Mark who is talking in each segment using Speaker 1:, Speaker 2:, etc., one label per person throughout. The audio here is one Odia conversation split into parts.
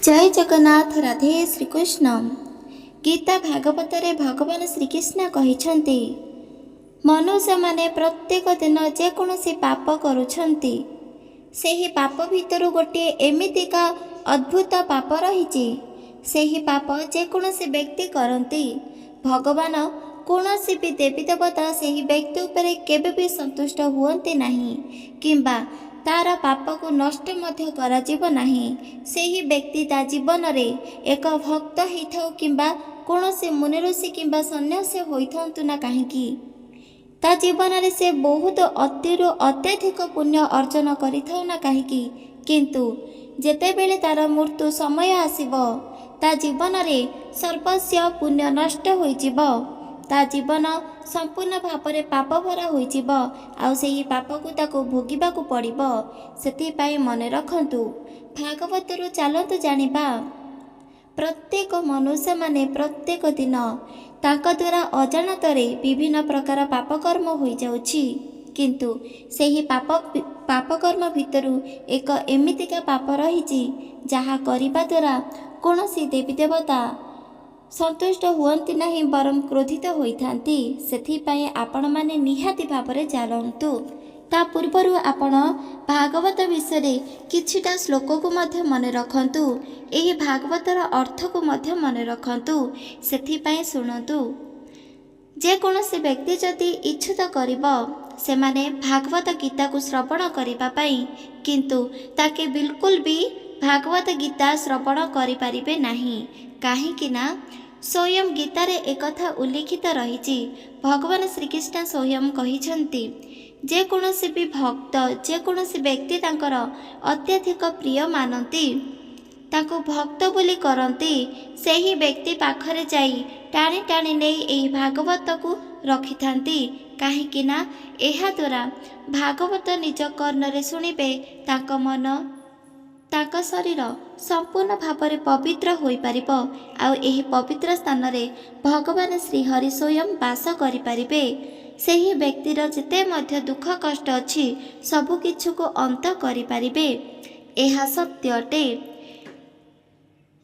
Speaker 1: जय जगन्नाथ राधे श्रीकृष्ण। गीता भागवत भगवान श्रीकृष्ण कहिछन्ति मनुष्य माने प्रत्येक दिन जेकोसी पाप करुछन्ति सेही पाप भितर गोटे एमितिका अद्भुत पाप रही सेही पाप जेकोसी व्यक्ति करती भगवान कौनसी भी देवी देवता सेही व्यक्ति उपरे केबे भी संतुष्ट हुअन्ति नहीं किंबा तार पाप को नष्ट मध्य कराजिब नाही। सेही व्यक्ति ता जीवन रे एक भक्त होइथाउ किंबा कौनसी मुनि ऋषि किंबा सन्यासी होइथांतु ना काहेकि ता जीवन रे से बहुत अतिरु अत्यधिक पुण्य अर्जन करिथाउ ना काहेकि किंतु जेतेबेले तार मृत्यु समय आसीबो ता जीवन रे सर्वस्व पुण्य नष्ट होइजिबो ता जीवन संपूर्ण भाव में पाप भरा होइजिब आउ सेही पाप को ताको भोगिबाकू पड़िबो। सेथिपाई मने रखंतु भागवतरु चलतु जानिबा प्रत्येक मनुष्य माने प्रत्येक दिन ताका द्वारा अजाणतरे विभिन्न प्रकार पाप कर्म होई जाउछि किंतु सेही पाप कर्म भितरु एक एमितिका पाप रहिछि जहा करिबा द्वारा कोनोसी देवी देवता संतुष्ट हुअन्ति नहीं बरम क्रोधित होइथांती। सेथिपाई आपण माने निहाती भावरे जानन्तु। ता पूर्वरु आपण भागवत विषय किछिटा श्लोक को मध्य मने रखंतु। एही भागवतर अर्थ को मध्य मने रखंतु। सेथिपाई सुनन्तु। जे कोनोसी व्यक्ति जदि इच्छुत करिबो सेमाने भागवत गीता को श्रवण करिबा पाई किंतु ताके बिल्कुल भी भागवत गीता श्रवण करि परिबे नाही काहेकि ना स्वयं गीतार एक कथा उल्लिखित रही। भगवान श्रीकृष्ण स्वयं कहिछन्ति जे कोनोसी भी भक्त जे कोनोसी व्यक्ति तांकर अत्यधिक प्रिय मानती ताको भक्त बोली करती सेही व्यक्ति पाखरे जाई टाणी टाणी नहीं एही भागवत को रखिथांती काहेकि ना एहा द्वारा भागवत निज कर्णरे शुणिबे ताको मन ताका शरीर संपूर्ण भाव में पवित्र होई परिबो आउ एही पवित्र स्थान रे भगवान श्रीहरि स्वयं वास करि परिबे। सेही व्यक्तिर जेते मध्य दुख कष्ट अछि सबु किछु को अंत करि परिबे। एहा सत्य अटे।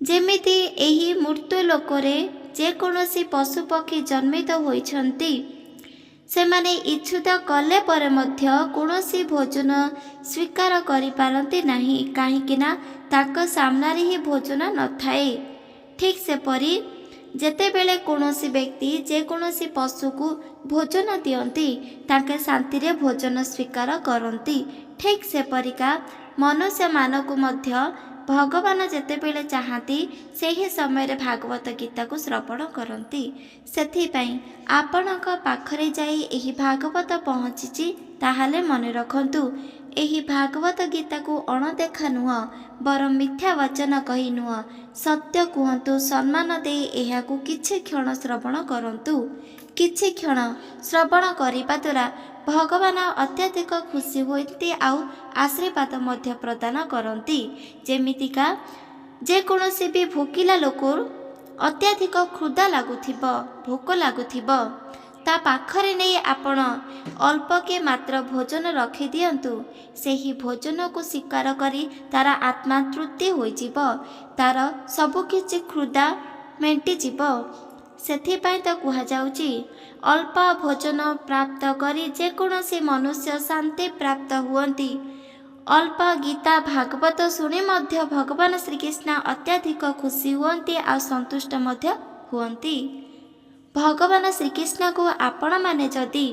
Speaker 1: जेमिति एही मृत्यु लोकरे जे कोनोसी पशु पक्षी जन्मित होइछन्ति सेमाने इच्छुत कले पर मध्य कौनसी भोजन स्वीकार करि पारंती नाही काहेकि ना ताक सामना रे ही भोजन न थाए। ठीक से परी जेतेबेले कौनसी व्यक्ति जे कौनसी पशु को भोजन दियंती ताके शांति रे भोजन स्वीकार करंती। ठीक से परिका मनुष्य मानक मध्य भगवान जेतेबेले चाहती सेही समय रे भागवत गीता को श्रवण करती। सेथिपाई आपणक पाखरे जाई एही भागवत पहुँची ताहाले मने रखंतु एही भागवत गीता को अणदेखा नुह बरम मिथ्या वचन कही नुह सत्य कहतु सम्मान दे एहाकू किछि क्षण श्रवण करंतु। किछि क्षण श्रवण करिबा द्वारा भगवान अत्यधिक खुशी होती आउ आशीर्वाद मध्य प्रदान करती। जेमितिका जे कोनोसी भी भोकिला लोक अत्यधिक क्षुधा लगुथिबो भोक लगुथिबो ता पाखरे नहीं आपण अल्प के मात्र भोजन रखी दियंतु सेही भोजन को स्वीकार करी तार आत्मा तृप्ति होइजिबो तार सबु किछि क्षुधा मेंटी जिवो। सेथिपाई तो कहा जाउची अल्प भोजन प्राप्त करी जे कोनोसी मनुष्य शांति प्राप्त हुअन्ति। अल्प गीता भागवत शुणी मध्य भगवान श्रीकृष्ण अत्यधिक खुशी हुअन्ति आ संतुष्ट मध्य हुअन्ति। भगवान श्रीकृष्ण को आपण माने जदि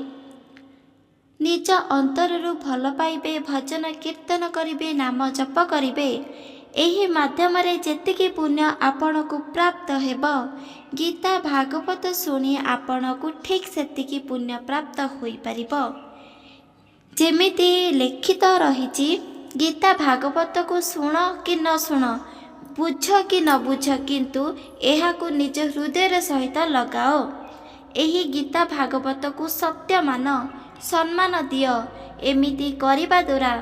Speaker 1: निज अंतररु भल पाइबे भजन कीर्तन करिबे नाम जप करिबे एही माध्यम रे जेतिकी पुण्य आपण को प्राप्त हेबो गीता भागवत शुणी आपण को ठीक सेतिकी पुण्य प्राप्त होई परिबो। जेमिति लिखित रही गीता भागवत को शुण कि न शुण बुझ कि न बुझ किंतु एहा को निज हृदय सहित लगाओ। एही गीता भागवत को सत्य मान सम्मान दियो। एमिति करिबा द्वारा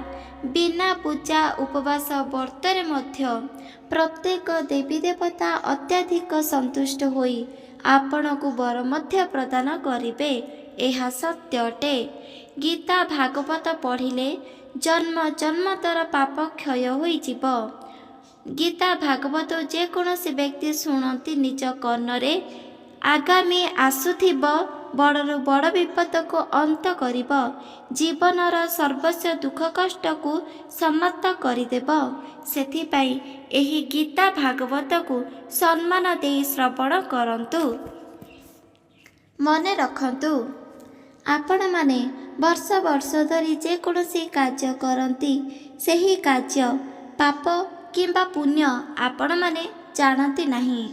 Speaker 1: बिना पूजा उपवास व्रतरे मध्य प्रत्येक देवी देवता अत्यधिक संतुष्ट होई आपण को वर मध्य प्रदान करिबे। एहा सत्य अटे। गीता भागवत पढ़िले जन्म जन्मतर पाप क्षय होई जिवो। ଗୀତା ଭାଗବତ ଯେକୌଣସି ବ୍ୟକ୍ତି ଶୁଣନ୍ତି ନିଜ କର୍ଣ୍ଣରେ ଆଗାମୀ ଆସୁଥିବ ବଡ଼ରୁ ବଡ଼ ବିପଦକୁ ଅନ୍ତ କରିବ, ଜୀବନର ସର୍ବସ୍ୱ ଦୁଃଖ କଷ୍ଟକୁ ସମାପ୍ତ କରିଦେବ। ସେଥିପାଇଁ ଏହି ଗୀତା ଭାଗବତକୁ ସମ୍ମାନ ଦେଇ ଶ୍ରବଣ କରନ୍ତୁ। ମନେ ରଖନ୍ତୁ, ଆପଣମାନେ ବର୍ଷ ବର୍ଷ ଧରି ଯେକୌଣସି କାର୍ଯ୍ୟ କରନ୍ତି, ସେହି କାର୍ଯ୍ୟ ପାପ କିମ୍ବା ପୁଣ୍ୟ ଆପଣମାନେ ଜାଣନ୍ତି ନାହିଁ।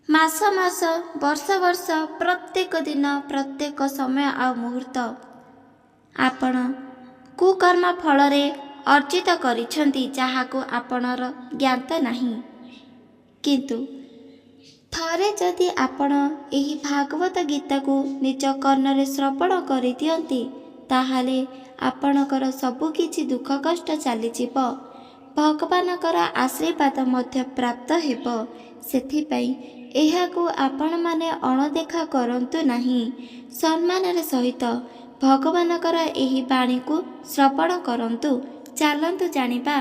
Speaker 1: ମାସ ମାସ, ବର୍ଷ ବର୍ଷ, ପ୍ରତ୍ୟେକ ଦିନ, ପ୍ରତ୍ୟେକ ସମୟ ଆଉ ମୁହୂର୍ତ୍ତ ଆପଣ କୁକର୍ମ ଫଳରେ ଅର୍ଜିତ କରିଛନ୍ତି, ଯାହାକୁ ଆପଣର ଜ୍ଞାତ ନାହିଁ। କିନ୍ତୁ ଥରେ ଯଦି ଆପଣ ଏହି ଭାଗବତ ଗୀତାକୁ ନିଜ କର୍ଣ୍ଣରେ ଶ୍ରବଣ କରିଦିଅନ୍ତି, ତାହେଲେ ଆପଣଙ୍କର ସବୁକିଛି ଦୁଃଖ କଷ୍ଟ ଚାଲିଯିବ, ଭଗବାନଙ୍କର ଆଶୀର୍ବାଦ ମଧ୍ୟ ପ୍ରାପ୍ତ ହେବ। ସେଥିପାଇଁ ଏହାକୁ ଆପଣମାନେ ଅଣଦେଖା କରନ୍ତୁ ନାହିଁ। ସମ୍ମାନର ସହିତ ଭଗବାନଙ୍କର ଏହି ବାଣୀକୁ ଶ୍ରବଣ କରନ୍ତୁ। ଚାଲନ୍ତୁ ଜାଣିବା,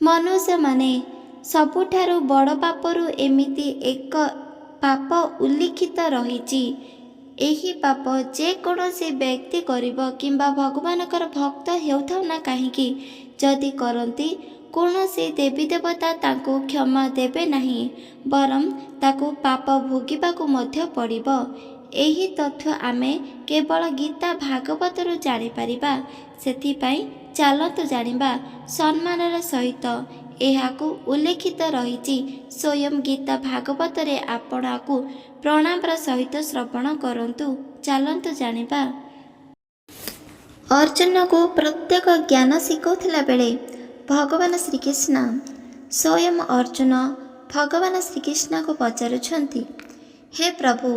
Speaker 1: ମନୁଷ୍ୟମାନେ ସବୁଠାରୁ ବଡ଼ ପାପରୁ ଏମିତି ଏକ ପାପ ଉଲ୍ଲିଖିତ ରହିଛି। ଏହି ପାପ ଯେକୌଣସି ବ୍ୟକ୍ତି କରିବ କିମ୍ବା ଭଗବାନଙ୍କର ଭକ୍ତ ହେଉଥାଉ ନା କାହିଁକି, ଯଦି କରନ୍ତି, କୌଣସି ଦେବୀ ଦେବତା ତାଙ୍କୁ କ୍ଷମା ଦେବେ ନାହିଁ, ବରଂ ତାକୁ ପାପ ଭୋଗିବାକୁ ମଧ୍ୟ ପଡ଼ିବ। ଏହି ତଥ୍ୟ ଆମେ କେବଳ ଗୀତା ଭାଗବତରୁ ଜାଣିପାରିବା। ସେଥିପାଇଁ ଚାଲନ୍ତୁ ଜାଣିବା, ସମ୍ମାନର ସହିତ ଏହାକୁ ଉଲ୍ଲେଖିତ ରହିଛି ସ୍ୱୟଂ ଗୀତା ଭାଗବତରେ। ଆପଣଙ୍କୁ ପ୍ରଣାମର ସହିତ ଶ୍ରବଣ କରନ୍ତୁ। ଚାଲନ୍ତୁ ଜାଣିବା, ଅର୍ଜୁନକୁ ପ୍ରତ୍ୟେକ ଜ୍ଞାନ ଶିଖାଉଥିଲା ବେଳେ ଭଗବାନ ଶ୍ରୀକୃଷ୍ଣ ସ୍ୱୟଂ ଅର୍ଜୁନ ଭଗବାନ ଶ୍ରୀକୃଷ୍ଣଙ୍କୁ ପଚାରୁଛନ୍ତି, ହେ ପ୍ରଭୁ,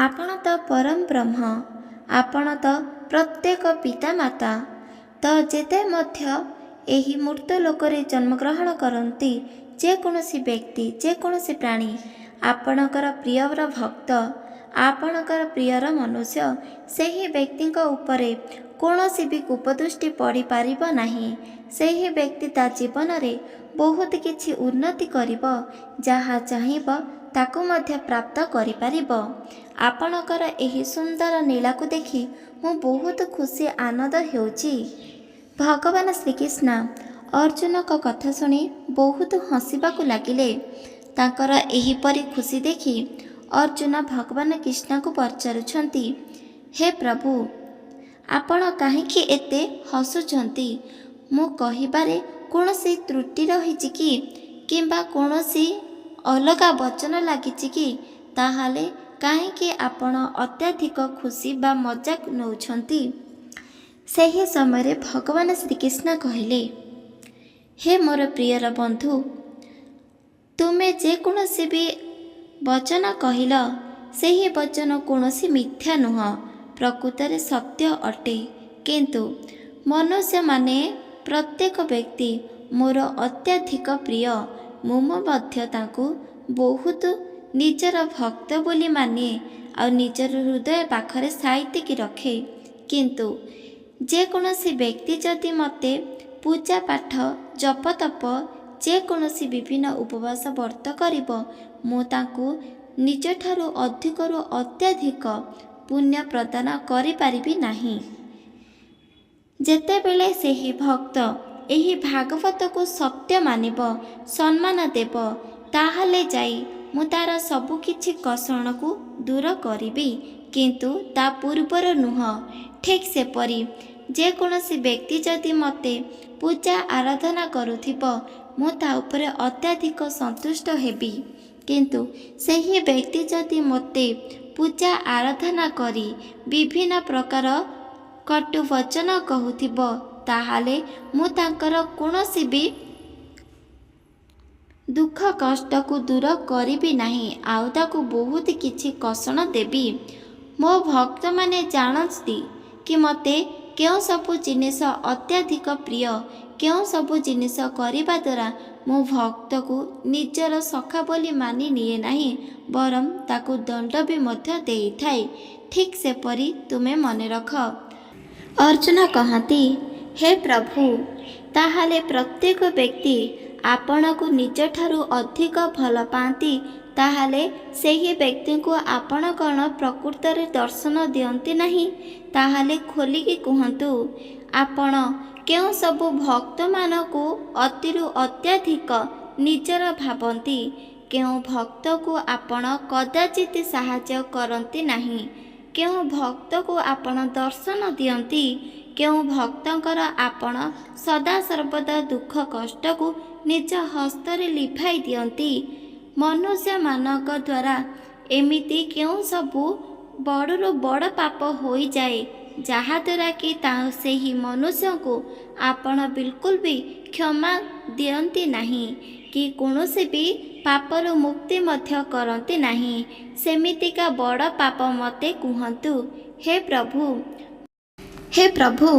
Speaker 1: ଆପଣ ତ ପରମ ବ୍ରହ୍ମ, ଆପଣ ତ ପ୍ରତ୍ୟେକ ପିତାମାତା, ତ ଯେତେ ମଧ୍ୟ ଏହି ମୂର୍ତ୍ତ ଲୋକରେ ଜନ୍ମଗ୍ରହଣ କରନ୍ତି ଯେକୌଣସି ବ୍ୟକ୍ତି, ଯେକୌଣସି ପ୍ରାଣୀ, ଆପଣଙ୍କର ପ୍ରିୟର ଭକ୍ତ, ଆପଣଙ୍କର ପ୍ରିୟର ମନୁଷ୍ୟ, ସେହି ବ୍ୟକ୍ତିଙ୍କ ଉପରେ କୌଣସି ବି କୁପଦୃଷ୍ଟି ପଡ଼ିପାରିବ ନାହିଁ। ସେହି ବ୍ୟକ୍ତି ତା ଜୀବନରେ ବହୁତ କିଛି ଉନ୍ନତି କରିବ, ଯାହା ଚାହିଁବ ତାକୁ ମଧ୍ୟ ପ୍ରାପ୍ତ କରିପାରିବ। ଆପଣଙ୍କର ଏହି ସୁନ୍ଦର ନୀଳାକୁ ଦେଖି ମୁଁ ବହୁତ ଖୁସି ଆନନ୍ଦ ହେଉଛି। ଭଗବାନ ଶ୍ରୀକୃଷ୍ଣ ଅର୍ଜୁନଙ୍କ କଥା ଶୁଣି ବହୁତ ହସିବାକୁ ଲାଗିଲେ। ତାଙ୍କର ଏହିପରି ଖୁସି ଦେଖି ଅର୍ଜୁନ ଭଗବାନ କୃଷ୍ଣଙ୍କୁ ପଚାରୁଛନ୍ତି, ହେ ପ୍ରଭୁ, ଆପଣ କାହିଁକି ଏତେ ହସୁଛନ୍ତି? ମୁଁ କହିବାରେ କୌଣସି ତ୍ରୁଟି ରହିଛି କି, କିମ୍ବା କୌଣସି ଅଲଗା ବଚନ ଲାଗିଛି କି? ତାହେଲେ କାହିଁକି ଆପଣ ଅତ୍ୟଧିକ ଖୁସି ବା ମଜାକ ନେଉଛନ୍ତି? ସେହି ସମୟରେ ଭଗବାନ ଶ୍ରୀକୃଷ୍ଣ କହିଲେ, ହେ ମୋର ପ୍ରିୟର ବନ୍ଧୁ, ତୁମେ ଯେକୌଣସି ବି ବଚନ କହିଲ, ସେହି ବଚନ କୌଣସି ମିଥ୍ୟା ନୁହଁ, ପ୍ରକୃତରେ ସତ୍ୟ ଅଟେ। କିନ୍ତୁ ମନୁଷ୍ୟମାନେ ପ୍ରତ୍ୟେକ ବ୍ୟକ୍ତି ମୋର ଅତ୍ୟଧିକ ପ୍ରିୟ। ମୁଁ ମଧ୍ୟ ତାଙ୍କୁ ବହୁତ ନିଜର ଭକ୍ତ ବୋଲି ମାନେ ଆଉ ନିଜର ହୃଦୟ ପାଖରେ ସାଇତିକି ରଖେ। କିନ୍ତୁ ଯେକୌଣସି ବ୍ୟକ୍ତି ଯଦି ମୋତେ ପୂଜା ପାଠ, ଜପ ତପ, ଯେକୌଣସି ବିଭିନ୍ନ ଉପବାସ ବ୍ରତ କରିବ, ମୁଁ ତାଙ୍କୁ ନିଜଠାରୁ ଅଧିକରୁ ଅତ୍ୟଧିକ ପୁଣ୍ୟ ପ୍ରଦାନ କରିପାରିବି ନାହିଁ। ଯେତେବେଳେ ସେହି ଭକ୍ତ ଏହି ଭାଗବତକୁ ସତ୍ୟ ମାନିବ, ସମ୍ମାନ ଦେବ, ତାହେଲେ ଯାଇ ମୁଁ ତାର ସବୁକିଛି କଷଣକୁ ଦୂର କରିବି। କିନ୍ତୁ ତା ପୂର୍ବରୁ ନୁହଁ। ଠିକ୍ ସେପରି ଯେକୌଣସି ବ୍ୟକ୍ତି ଯଦି ମୋତେ ପୂଜା ଆରାଧନା କରୁଥିବ, ମୁଁ ତା ଉପରେ ଅତ୍ୟଧିକ ସନ୍ତୁଷ୍ଟ ହେବି। କିନ୍ତୁ ସେହି ବ୍ୟକ୍ତି ଯଦି ମୋତେ ପୂଜା ଆରାଧନା କରି ବିଭିନ୍ନ ପ୍ରକାର କଟୁ ବଚନ କହୁଥିବ, ତାହେଲେ ମୁଁ ତାଙ୍କର କୌଣସି ବି ଦୁଃଖ କଷ୍ଟକୁ ଦୂର କରିବି ନାହିଁ, ଆଉ ତାକୁ ବହୁତ କିଛି କଷଣ ଦେବି। ମୋ ଭକ୍ତମାନେ ଜାଣନ୍ତି କି ମୋତେ କେଉଁ ସବୁ ଜିନିଷ ଅତ୍ୟଧିକ ପ୍ରିୟ, କେଉଁ ସବୁ ଜିନିଷ କରିବା ଦ୍ୱାରା ମୁଁ ଭକ୍ତକୁ ନିଜର ସଖା ବୋଲି ମାନି ନିଏ ନାହିଁ, ବରଂ ତାକୁ ଦଣ୍ଡ ବି ମଧ୍ୟ ଦେଇଥାଏ। ଠିକ୍ ସେପରି ତୁମେ ମନେ ରଖ। ଅର୍ଜୁନ କହନ୍ତି, ହେ ପ୍ରଭୁ, ତାହେଲେ ପ୍ରତ୍ୟେକ ବ୍ୟକ୍ତି ଆପଣଙ୍କୁ ନିଜଠାରୁ ଅଧିକ ଭଲ ପାଆନ୍ତି, ତାହେଲେ ସେହି ବ୍ୟକ୍ତିଙ୍କୁ ଆପଣ କ'ଣ ପ୍ରକୃତରେ ଦର୍ଶନ ଦିଅନ୍ତି ନାହିଁ? ତାହେଲେ ଖୋଲିକି କୁହନ୍ତୁ, ଆପଣ କେଉଁ ସବୁ ଭକ୍ତମାନଙ୍କୁ ଅତିରୁ ଅତ୍ୟଧିକ ନିଜର ଭାବନ୍ତି? କେଉଁ ଭକ୍ତକୁ ଆପଣ କଦାଚିତ ସାହାଯ୍ୟ କରନ୍ତି ନାହିଁ? କେଉଁ ଭକ୍ତକୁ ଆପଣ ଦର୍ଶନ ଦିଅନ୍ତି? କେଉଁ ଭକ୍ତଙ୍କର ଆପଣ ସଦାସର୍ବଦା ଦୁଃଖ କଷ୍ଟକୁ ନିଜ ହସ୍ତରେ ଲିଭାଇ ଦିଅନ୍ତି? ମନୁଷ୍ୟମାନଙ୍କ ଦ୍ୱାରା ଏମିତି କେଉଁ ସବୁ ବଡ଼ରୁ ବଡ଼ ପାପ ହୋଇଯାଏ ଯାହାଦ୍ୱାରା କି ସେହି ମନୁଷ୍ୟଙ୍କୁ ଆପଣ ବିଲକୁଲ ବି କ୍ଷମା ଦିଅନ୍ତି ନାହିଁ କି କୌଣସି ବି ପାପରୁ ମୁକ୍ତି ମଧ୍ୟ କରନ୍ତି ନାହିଁ? ସେମିତିକା ବଡ଼ ପାପ ମୋତେ କୁହନ୍ତୁ। ହେ ପ୍ରଭୁ,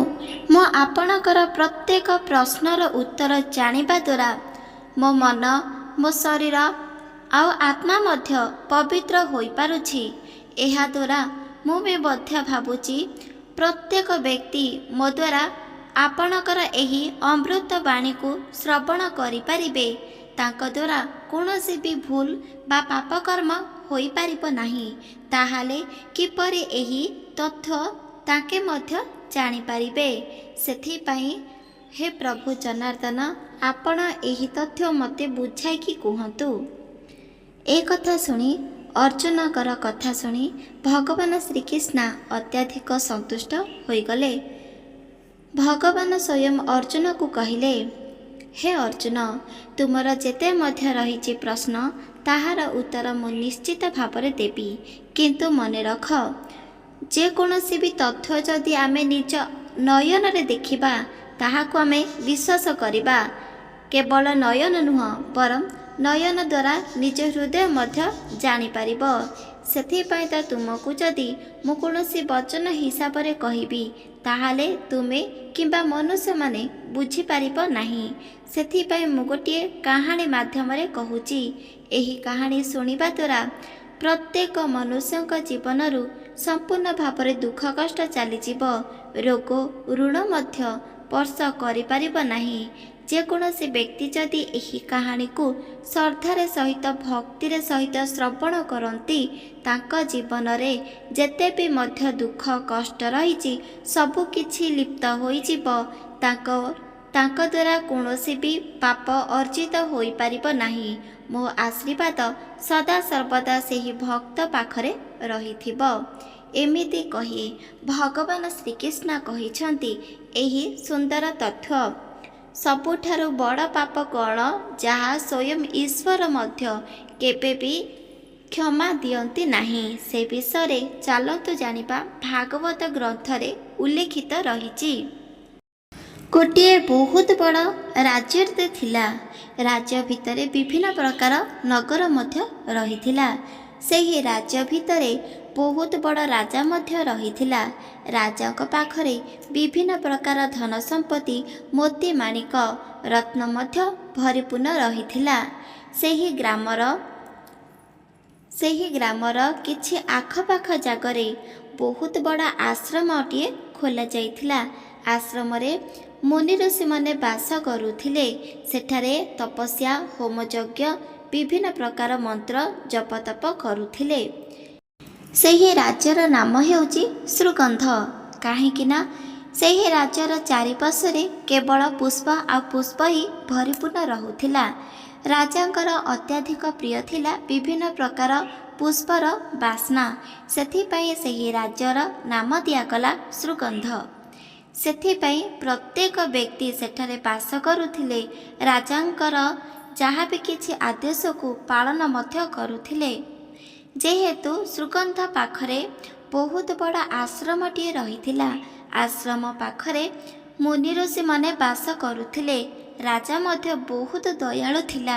Speaker 1: ମୁଁ ଆପଣଙ୍କର ପ୍ରତ୍ୟେକ ପ୍ରଶ୍ନର ଉତ୍ତର ଜାଣିବା ଦ୍ୱାରା ମୋ ମନ, ମୋ ଶରୀର ଆଉ ଆତ୍ମା ମଧ୍ୟ ପବିତ୍ର ହୋଇପାରୁଛି। ଏହାଦ୍ୱାରା ମୁଁ ବି ମଧ୍ୟ ଭାବୁଛି ପ୍ରତ୍ୟେକ ବ୍ୟକ୍ତି ମୋ ଦ୍ୱାରା ଆପଣଙ୍କର ଏହି ଅମୃତ ବାଣୀକୁ ଶ୍ରବଣ କରିପାରିବେ। ତାଙ୍କ ଦ୍ୱାରା କୌଣସି ବି ଭୁଲ ବା ପାପକର୍ମ ହୋଇପାରିବ ନାହିଁ। ତାହେଲେ କିପରି ଏହି ତଥ୍ୟ ତାଙ୍କେ ମଧ୍ୟ ଜାଣିପାରିବେ? ସେଥିପାଇଁ ହେ ପ୍ରଭୁ ଜନାର୍ଦ୍ଦନ, ଆପଣ ଏହି ତଥ୍ୟ ମୋତେ ବୁଝାଇକି କୁହନ୍ତୁ। ଏ କଥା ଶୁଣି, ଅର୍ଜୁନଙ୍କର କଥା ଶୁଣି ଭଗବାନ ଶ୍ରୀକୃଷ୍ଣ ଅତ୍ୟଧିକ ସନ୍ତୁଷ୍ଟ ହୋଇଗଲେ। ଭଗବାନ ସ୍ୱୟଂ ଅର୍ଜୁନକୁ କହିଲେ, ହେ ଅର୍ଜୁନ, ତୁମର ଯେତେ ମଧ୍ୟ ରହିଛି ପ୍ରଶ୍ନ, ତାହାର ଉତ୍ତର ମୁଁ ନିଶ୍ଚିତ ଭାବରେ ଦେବି। କିନ୍ତୁ ମନେ ରଖ, ଯେକୌଣସି ବି ତଥ୍ୟ ଯଦି ଆମେ ନିଜ ନୟନରେ ଦେଖିବା, ତାହାକୁ ଆମେ ବିଶ୍ୱାସ କରିବା। କେବଳ ନୟନ ନୁହଁ, ବରଂ ନୟନ ଦ୍ୱାରା ନିଜ ହୃଦୟ ମଧ୍ୟ ଜାଣିପାରିବ। ସେଥିପାଇଁ ତ ତୁମକୁ ଯଦି ମୁଁ କୌଣସି ବଚନ ହିସାବରେ କହିବି, ତାହେଲେ ତୁମେ କିମ୍ବା ମନୁଷ୍ୟମାନେ ବୁଝିପାରିବ ନାହିଁ। ସେଥିପାଇଁ ମୁଁ ଗୋଟିଏ କାହାଣୀ ମାଧ୍ୟମରେ କହୁଛି। ଏହି କାହାଣୀ ଶୁଣିବା ଦ୍ୱାରା ପ୍ରତ୍ୟେକ ମନୁଷ୍ୟଙ୍କ ଜୀବନରୁ ସମ୍ପୂର୍ଣ୍ଣ ଭାବରେ ଦୁଃଖ କଷ୍ଟ ଚାଲିଯିବ। ରୋଗ ଋଣ ମଧ୍ୟ ସ୍ପର୍ଶ କରିପାରିବ ନାହିଁ। ଯେକୌଣସି ବ୍ୟକ୍ତି ଯଦି ଏହି କାହାଣୀକୁ ଶ୍ରଦ୍ଧାର ସହିତ, ଭକ୍ତିର ସହିତ ଶ୍ରବଣ କରନ୍ତି, ତାଙ୍କ ଜୀବନରେ ଯେତେ ବି ମଧ୍ୟ ଦୁଃଖ କଷ୍ଟ ରହିଛି ସବୁ କିଛି ଲିପ୍ତ ହୋଇଯିବ। ତାଙ୍କ ଦ୍ୱାରା କୌଣସି ବି ପାପ ଅର୍ଜିତ ହୋଇପାରିବ ନାହିଁ। ମୋ ଆଶୀର୍ବାଦ ସଦାସର୍ବଦା ସେହି ଭକ୍ତ ପାଖରେ ରହିଥିବ। ଏମିତି କହି ଭଗବାନ ଶ୍ରୀକୃଷ୍ଣ କହିଛନ୍ତି ଏହି ସୁନ୍ଦର ତଥ୍ୟ। ସବୁଠାରୁ ବଡ଼ ପାପ କ'ଣ, ଯାହା ସ୍ୱୟଂ ଈଶ୍ୱର ମଧ୍ୟ କେବେ ବି କ୍ଷମା ଦିଅନ୍ତି ନାହିଁ? ସେ ବିଷୟରେ ଚାଲନ୍ତୁ ଜାଣିବା। ଭାଗବତ ଗ୍ରନ୍ଥରେ ଉଲ୍ଲେଖିତ ରହିଛି, ଗୋଟିଏ ବହୁତ ବଡ଼ ରାଜ୍ୟଟେ ଥିଲା। ରାଜ୍ୟ ଭିତରେ ବିଭିନ୍ନ ପ୍ରକାର ନଗର ମଧ୍ୟ ରହିଥିଲା। ସେହି ରାଜ୍ୟ ଭିତରେ ବହୁତ ବଡ଼ ରାଜା ମଧ୍ୟ ରହିଥିଲା। ରାଜାଙ୍କ ପାଖରେ ବିଭିନ୍ନ ପ୍ରକାର ଧନ ସମ୍ପତ୍ତି, ମୋତି ମାଣିକ, ରତ୍ନ ମଧ୍ୟ ଭରିପୂର୍ଣ୍ଣ ରହିଥିଲା। ସେହି ଗ୍ରାମର କିଛି ଆଖପାଖ ଜାଗାରେ ବହୁତ ବଡ଼ ଆଶ୍ରମଟିଏ ଖୋଲାଯାଇଥିଲା। ଆଶ୍ରମରେ ମୁନି ଋଷିମାନେ ବାସ କରୁଥିଲେ। ସେଠାରେ ତପସ୍ୟା, ହୋମଯଜ୍ଞ, ବିଭିନ୍ନ ପ୍ରକାର ମନ୍ତ୍ର ଜପତପ କରୁଥିଲେ। ସେହି ରାଜ୍ୟର ନାମ ହେଉଛି ଶୃଗନ୍ଧ। କାହିଁକି ନା ସେହି ରାଜ୍ୟର ଚାରିପାର୍ଶ୍ୱରେ କେବଳ ପୁଷ୍ପ ଆଉ ପୁଷ୍ପ ହିଁ ଭରିପୂର୍ଣ୍ଣ ରହୁଥିଲା। ରାଜାଙ୍କର ଅତ୍ୟଧିକ ପ୍ରିୟ ଥିଲା ବିଭିନ୍ନ ପ୍ରକାର ପୁଷ୍ପର ବାସ୍ନା। ସେଥିପାଇଁ ସେହି ରାଜ୍ୟର ନାମ ଦିଆଗଲା ଶୃଗନ୍ଧ। ସେଥିପାଇଁ ପ୍ରତ୍ୟେକ ବ୍ୟକ୍ତି ସେଠାରେ ବାସ କରୁଥିଲେ। ରାଜାଙ୍କର ଯାହା ବି କିଛି ଆଦେଶକୁ ପାଳନ ମଧ୍ୟ କରୁଥିଲେ। ଯେହେତୁ ଶୃଗନ୍ଧ ପାଖରେ ବହୁତ ବଡ଼ ଆଶ୍ରମଟିଏ ରହିଥିଲା, ଆଶ୍ରମ ପାଖରେ ମୁନି ଋଷିମାନେ ବାସ କରୁଥିଲେ। ରାଜା ମଧ୍ୟ ବହୁତ ଦୟାଳୁ ଥିଲା।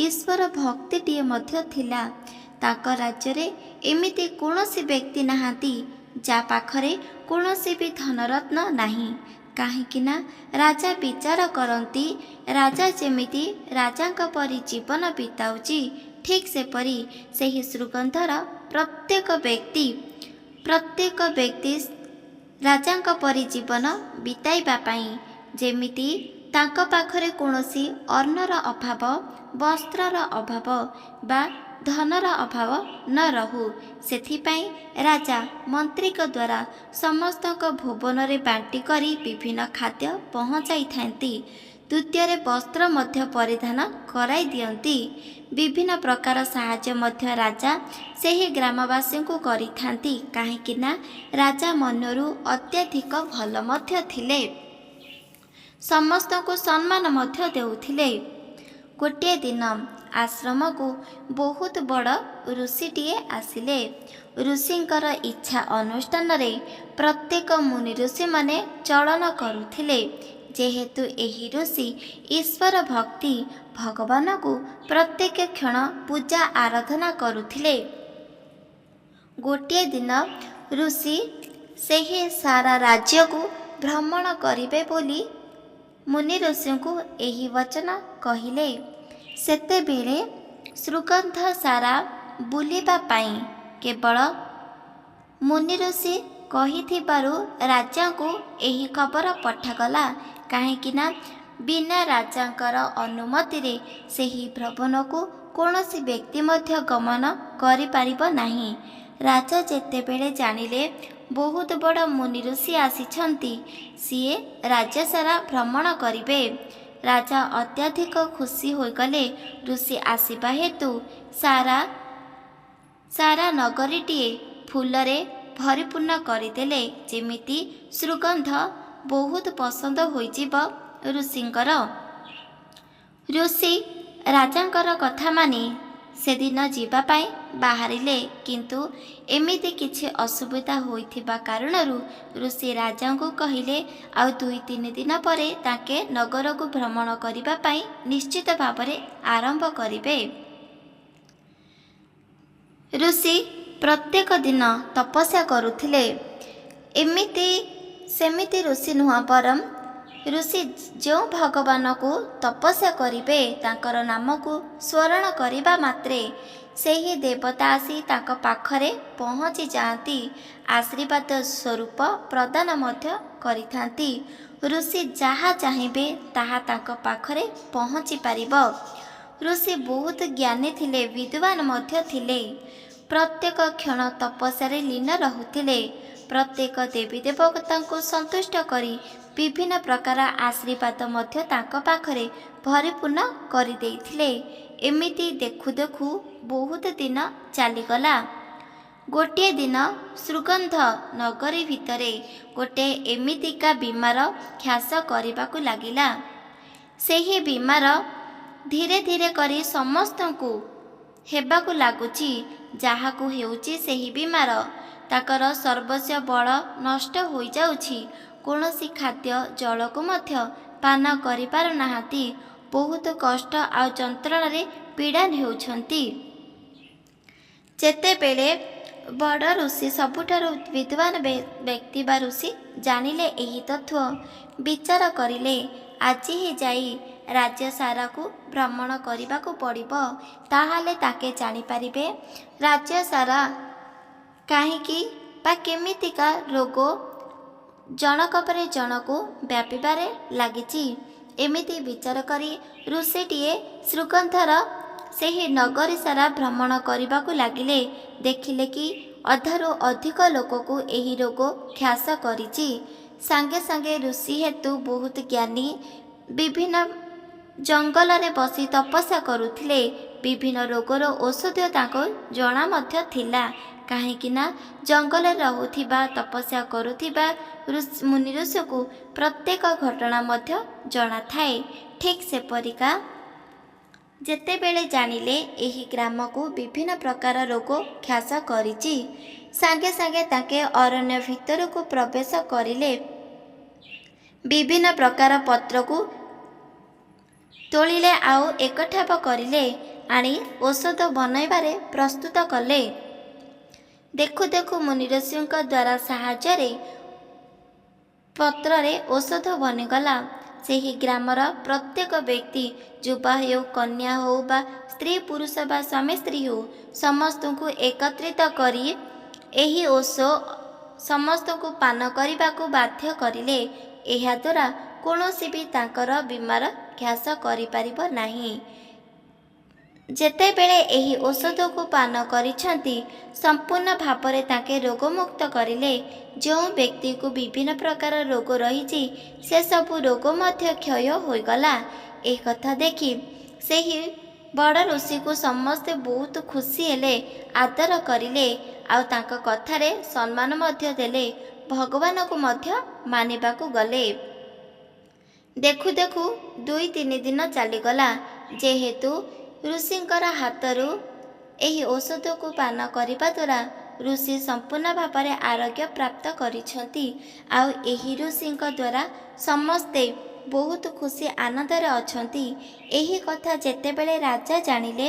Speaker 1: ଈଶ୍ୱର ଭକ୍ତିଟିଏ ମଧ୍ୟ ଥିଲା। ତାଙ୍କ ରାଜ୍ୟରେ ଏମିତି କୌଣସି ବ୍ୟକ୍ତି ନାହାନ୍ତି ଯାହା ପାଖରେ କୌଣସି ବି ଧନରତ୍ନ ନାହିଁ। କାହିଁକି ନା ରାଜା ବିଚାର କରନ୍ତି, ରାଜା ଯେମିତି ରାଜାଙ୍କ ପରି ଜୀବନ ବିତାଉଛି, ଠିକ୍ ସେପରି ସେହି ଶୃଗନ୍ଧର ପ୍ରତ୍ୟେକ ବ୍ୟକ୍ତି ରାଜାଙ୍କ ପରି ଜୀବନ ବିତାଇବା ପାଇଁ ଯେମିତି ତାଙ୍କ ପାଖରେ କୌଣସି ଅନ୍ନର ଅଭାବ, ବସ୍ତ୍ରର ଅଭାବ ବା ଧନର ଅଭାବ ନ ରହୁ। ସେଥିପାଇଁ ରାଜା ମନ୍ତ୍ରୀଙ୍କ ଦ୍ୱାରା ସମସ୍ତଙ୍କ ଭୁବନରେ ବାଣ୍ଟି କରି ବିଭିନ୍ନ ଖାଦ୍ୟ ପହଞ୍ଚାଇଥାନ୍ତି। ଦ୍ୱିତୀୟରେ ବସ୍ତ୍ର ମଧ୍ୟ ପରିଧାନ କରାଇ ଦିଅନ୍ତି। ବିଭିନ୍ନ ପ୍ରକାର ସାହାଯ୍ୟ ମଧ୍ୟ ରାଜା ସେହି ଗ୍ରାମବାସୀଙ୍କୁ କରିଥାନ୍ତି, କାହିଁକି ନା ରାଜା ମନରୁ ଅତ୍ୟଧିକ ଭଲ ମଧ୍ୟ ଥିଲେ। ସମସ୍ତଙ୍କୁ ସମ୍ମାନ ମଧ୍ୟ ଦେଉଥିଲେ। ଗୋଟିଏ ଦିନ ଆଶ୍ରମକୁ ବହୁତ ବଡ଼ ଋଷିଟିଏ ଆସିଲେ। ଋଷିଙ୍କର ଇଚ୍ଛା ଅନୁଷ୍ଠାନରେ ପ୍ରତ୍ୟେକ ମୁନି ଋଷିମାନେ ଚଳନ କରୁଥିଲେ। ଯେହେତୁ ଏହି ଋଷି ଈଶ୍ୱର ଭକ୍ତି ଭଗବାନଙ୍କୁ ପ୍ରତ୍ୟେକ କ୍ଷଣ ପୂଜା ଆରାଧନା କରୁଥିଲେ। ଗୋଟିଏ ଦିନ ଋଷି ସେହି ସାରା ରାଜ୍ୟକୁ ଭ୍ରମଣ କରିବେ ବୋଲି ମୁନି ଋଷିଙ୍କୁ ଏହି ବଚନ କହିଲେ। ସେତେବେଳେ ସୁଗନ୍ଧ ସାରା ବୁଲିବା ପାଇଁ କେବଳ ମୁନି ଋଷି କହିଥିବାରୁ ରାଜାଙ୍କୁ ଏହି ଖବର ପଠାଗଲା, କାହିଁକିନା ବିନା ରାଜାଙ୍କର ଅନୁମତିରେ ସେହି ଭ୍ରମଣକୁ କୌଣସି ବ୍ୟକ୍ତି ମଧ୍ୟ ଗମନ କରିପାରିବ ନାହିଁ। ରାଜା ଯେତେବେଳେ ଜାଣିଲେ ବହୁତ ବଡ଼ ମୁନି ଋଷି ଆସିଛନ୍ତି, ସିଏ ରାଜ୍ୟ ସାରା ଭ୍ରମଣ କରିବେ, ରାଜା ଅତ୍ୟଧିକ ଖୁସି ହୋଇଗଲେ। ଋଷି ଆସିବା ହେତୁ ସାରା ନଗରୀଟିଏ ଫୁଲରେ ପରିପୂର୍ଣ୍ଣ କରିଦେଲେ, ଯେମିତି ସୁଗନ୍ଧ ବହୁତ ପସନ୍ଦ ହୋଇଯିବ ଋଷିଙ୍କର। ଋଷି ରାଜାଙ୍କର କଥା ମାନି ସେଦିନ ଯିବା ପାଇଁ ବାହାରିଲେ, କିନ୍ତୁ ଏମିତି କିଛି ଅସୁବିଧା ହୋଇଥିବା କାରଣରୁ ଋଷି ରାଜାଙ୍କୁ କହିଲେ ଆଉ 2-3 ଦିନ ପରେ ତାଙ୍କେ ନଗରକୁ ଭ୍ରମଣ କରିବା ପାଇଁ ନିଶ୍ଚିତ ଭାବରେ ଆରମ୍ଭ କରିବେ। ଋଷି ପ୍ରତ୍ୟେକ ଦିନ ତପସ୍ୟା କରୁଥିଲେ। ଏମିତି ସେମିତି ଋଷି ନୁହଁ, ବରଂ ଋଷି ଯେଉଁ ଭଗବାନଙ୍କୁ ତପସ୍ୟା କରିବେ ତାଙ୍କର ନାମକୁ ସ୍ମରଣ କରିବା ମାତ୍ରେ ସେହି ଦେବତା ଆସି ତାଙ୍କ ପାଖରେ ପହଞ୍ଚି ଯାଆନ୍ତି, ଆଶୀର୍ବାଦ ସ୍ୱରୂପ ପ୍ରଦାନ ମଧ୍ୟ କରିଥାନ୍ତି। ଋଷି ଯାହା ଚାହିଁବେ ତାହା ତାଙ୍କ ପାଖରେ ପହଞ୍ଚି ପାରିବ। ଋଷି ବହୁତ ଜ୍ଞାନୀ ଥିଲେ, ବିଦ୍ୱାନ ମଧ୍ୟ ଥିଲେ। ପ୍ରତ୍ୟେକ କ୍ଷଣ ତପସ୍ୟାରେ ଲୀନ ରହୁଥିଲେ। ପ୍ରତ୍ୟେକ ଦେବୀ ଦେବତାଙ୍କୁ ସନ୍ତୁଷ୍ଟ କରି ବିଭିନ୍ନ ପ୍ରକାର ଆଶୀର୍ବାଦ ମଧ୍ୟ ତାଙ୍କ ପାଖରେ ପରିପୂର୍ଣ୍ଣ କରିଦେଇଥିଲେ। ଏମିତି ଦେଖୁ ଦେଖୁ ବହୁତ ଦିନ ଚାଲିଗଲା। ଗୋଟିଏ ଦିନ ସୁଗନ୍ଧ ନଗରୀ ଭିତରେ ଗୋଟିଏ ଏମିତିକା ବିମାର ଖ୍ୟାସ କରିବାକୁ ଲାଗିଲା। ସେହି ବିମାର ଧୀରେ ଧୀରେ କରି ସମସ୍ତଙ୍କୁ ହେବାକୁ ଲାଗୁଛି। ଯାହାକୁ ହେଉଛି ସେହି ବିମାର ତାଙ୍କର ସର୍ବସ୍ୱ ବଳ ନଷ୍ଟ ହୋଇଯାଉଛି। କୌଣସି ଖାଦ୍ୟ ଜଳକୁ ମଧ୍ୟ ପାନ କରିପାରୁନାହାନ୍ତି। ବହୁତ କଷ୍ଟ ଆଉ ଯନ୍ତ୍ରଣାରେ ପୀଡ଼ା ହେଉଛନ୍ତି। ଯେତେବେଳେ ବଡ଼ ଋଷି, ସବୁଠାରୁ ବିଦ୍ୱାନ ବ୍ୟକ୍ତି ବା ଋଷି ଜାଣିଲେ ଏହି ତଥ୍ୟ, ବିଚାର କରିଲେ ଆଜି ହିଁ ଯାଇ ରାଜ୍ୟ ସାରାକୁ ଭ୍ରମଣ କରିବାକୁ ପଡ଼ିବ। ତାହେଲେ ତାକେ ଜାଣିପାରିବେ ରାଜ୍ୟ ସାରା କାହିଁକି ବା କେମିତିକା ରୋଗ ଜଣକ ପରେ ଜଣକୁ ବ୍ୟାପିବାରେ ଲାଗିଛି। ଏମିତି ବିଚାର କରି ଋଷିଟିଏ ସୁଗନ୍ଧର ସେହି ନଗରୀ ସାରା ଭ୍ରମଣ କରିବାକୁ ଲାଗିଲେ। ଦେଖିଲେ କି ଅଧାରୁ ଅଧିକ ଲୋକକୁ ଏହି ରୋଗ ଗ୍ରାସ କରିଛି। ସାଙ୍ଗେ ସାଙ୍ଗେ ଋଷି ହେତୁ ବହୁତ ଜ୍ଞାନୀ, ବିଭିନ୍ନ ଜଙ୍ଗଲରେ ବସି ତପସ୍ୟା କରୁଥିଲେ। ବିଭିନ୍ନ ରୋଗର ଔଷଧ ତାଙ୍କୁ ଜଣା ମଧ୍ୟ ଥିଲା, କାହିଁକି ନା ଜଙ୍ଗଲରେ ରହୁଥିବା ତପସ୍ୟା କରୁଥିବା ମୁନି ଋଷିକୁ ପ୍ରତ୍ୟେକ ଘଟଣା ମଧ୍ୟ ଜଣାଥାଏ। ଠିକ୍ ସେପରିକା ଯେତେବେଳେ ଜାଣିଲେ ଏହି ଗ୍ରାମକୁ ବିଭିନ୍ନ ପ୍ରକାର ରୋଗ ଗ୍ରାସ କରିଛି, ସାଙ୍ଗେ ସାଙ୍ଗେ ତାଙ୍କେ ଅରଣ୍ୟ ଭିତରକୁ ପ୍ରବେଶ କରିଲେ। ବିଭିନ୍ନ ପ୍ରକାର ପତ୍ରକୁ ତୋଳିଲେ ଆଉ ଏକଠାପ କରିଲେ, ଆଣି ଔଷଧ ବନାଇବାରେ ପ୍ରସ୍ତୁତ କଲେ। ଦେଖୁ ଦେଖୁ ମୁନି ଋଷିଙ୍କ ଦ୍ୱାରା ସାହାଯ୍ୟରେ ପତ୍ରରେ ଔଷଧ ବନିଗଲା। ସେହି ଗ୍ରାମର ପ୍ରତ୍ୟେକ ବ୍ୟକ୍ତି, ଯୁବା ହେଉ, କନ୍ୟା ହେଉ ବା ସ୍ତ୍ରୀ ପୁରୁଷ ବା ସ୍ୱାମୀ ସ୍ତ୍ରୀ ହେଉ, ସମସ୍ତଙ୍କୁ ଏକତ୍ରିତ କରି ଏହି ଔଷଧ ସମସ୍ତଙ୍କୁ ପାନ କରିବାକୁ ବାଧ୍ୟ କରିଲେ। ଏହାଦ୍ୱାରା କୌଣସି ବି ତାଙ୍କର ବିମାର ଖ୍ୟାସ କରିପାରିବ ନାହିଁ। ଯେତେବେଳେ ଏହି ଔଷଧକୁ ପାନ କରିଛନ୍ତି ସମ୍ପୂର୍ଣ୍ଣ ଭାବରେ ତାଙ୍କେ ରୋଗମୁକ୍ତ କରିଲେ। ଯେଉଁ ବ୍ୟକ୍ତିକୁ ବିଭିନ୍ନ ପ୍ରକାର ରୋଗ ରହିଛି ସେସବୁ ରୋଗ ମଧ୍ୟ କ୍ଷୟ ହୋଇଗଲା। ଏହି କଥା ଦେଖି ସେହି ବଡ଼ ଋଷିକୁ ସମସ୍ତେ ବହୁତ ଖୁସି ହେଲେ, ଆଦର କରିଲେ ଆଉ ତାଙ୍କ କଥାରେ ସମ୍ମାନ ମଧ୍ୟ ଦେଲେ। ଭଗବାନଙ୍କୁ ମଧ୍ୟ ମାନିବାକୁ ଗଲେ। ଦେଖୁ ଦେଖୁ 2-3 ଦିନ ଚାଲିଗଲା। ଯେହେତୁ ଋଷିଙ୍କର ହାତରୁ ଏହି ଔଷଧକୁ ପାନ କରିବା ଦ୍ୱାରା ଋଷି ସମ୍ପୂର୍ଣ୍ଣ ଭାବରେ ଆରୋଗ୍ୟ ପ୍ରାପ୍ତ କରିଛନ୍ତି। ଆଉ ଏହି ଋଷିଙ୍କ ଦ୍ୱାରା ସମସ୍ତେ ବହୁତ ଖୁସି ଆନନ୍ଦରେ ଅଛନ୍ତି। ଏହି କଥା ଯେତେବେଳେ ରାଜା ଜାଣିଲେ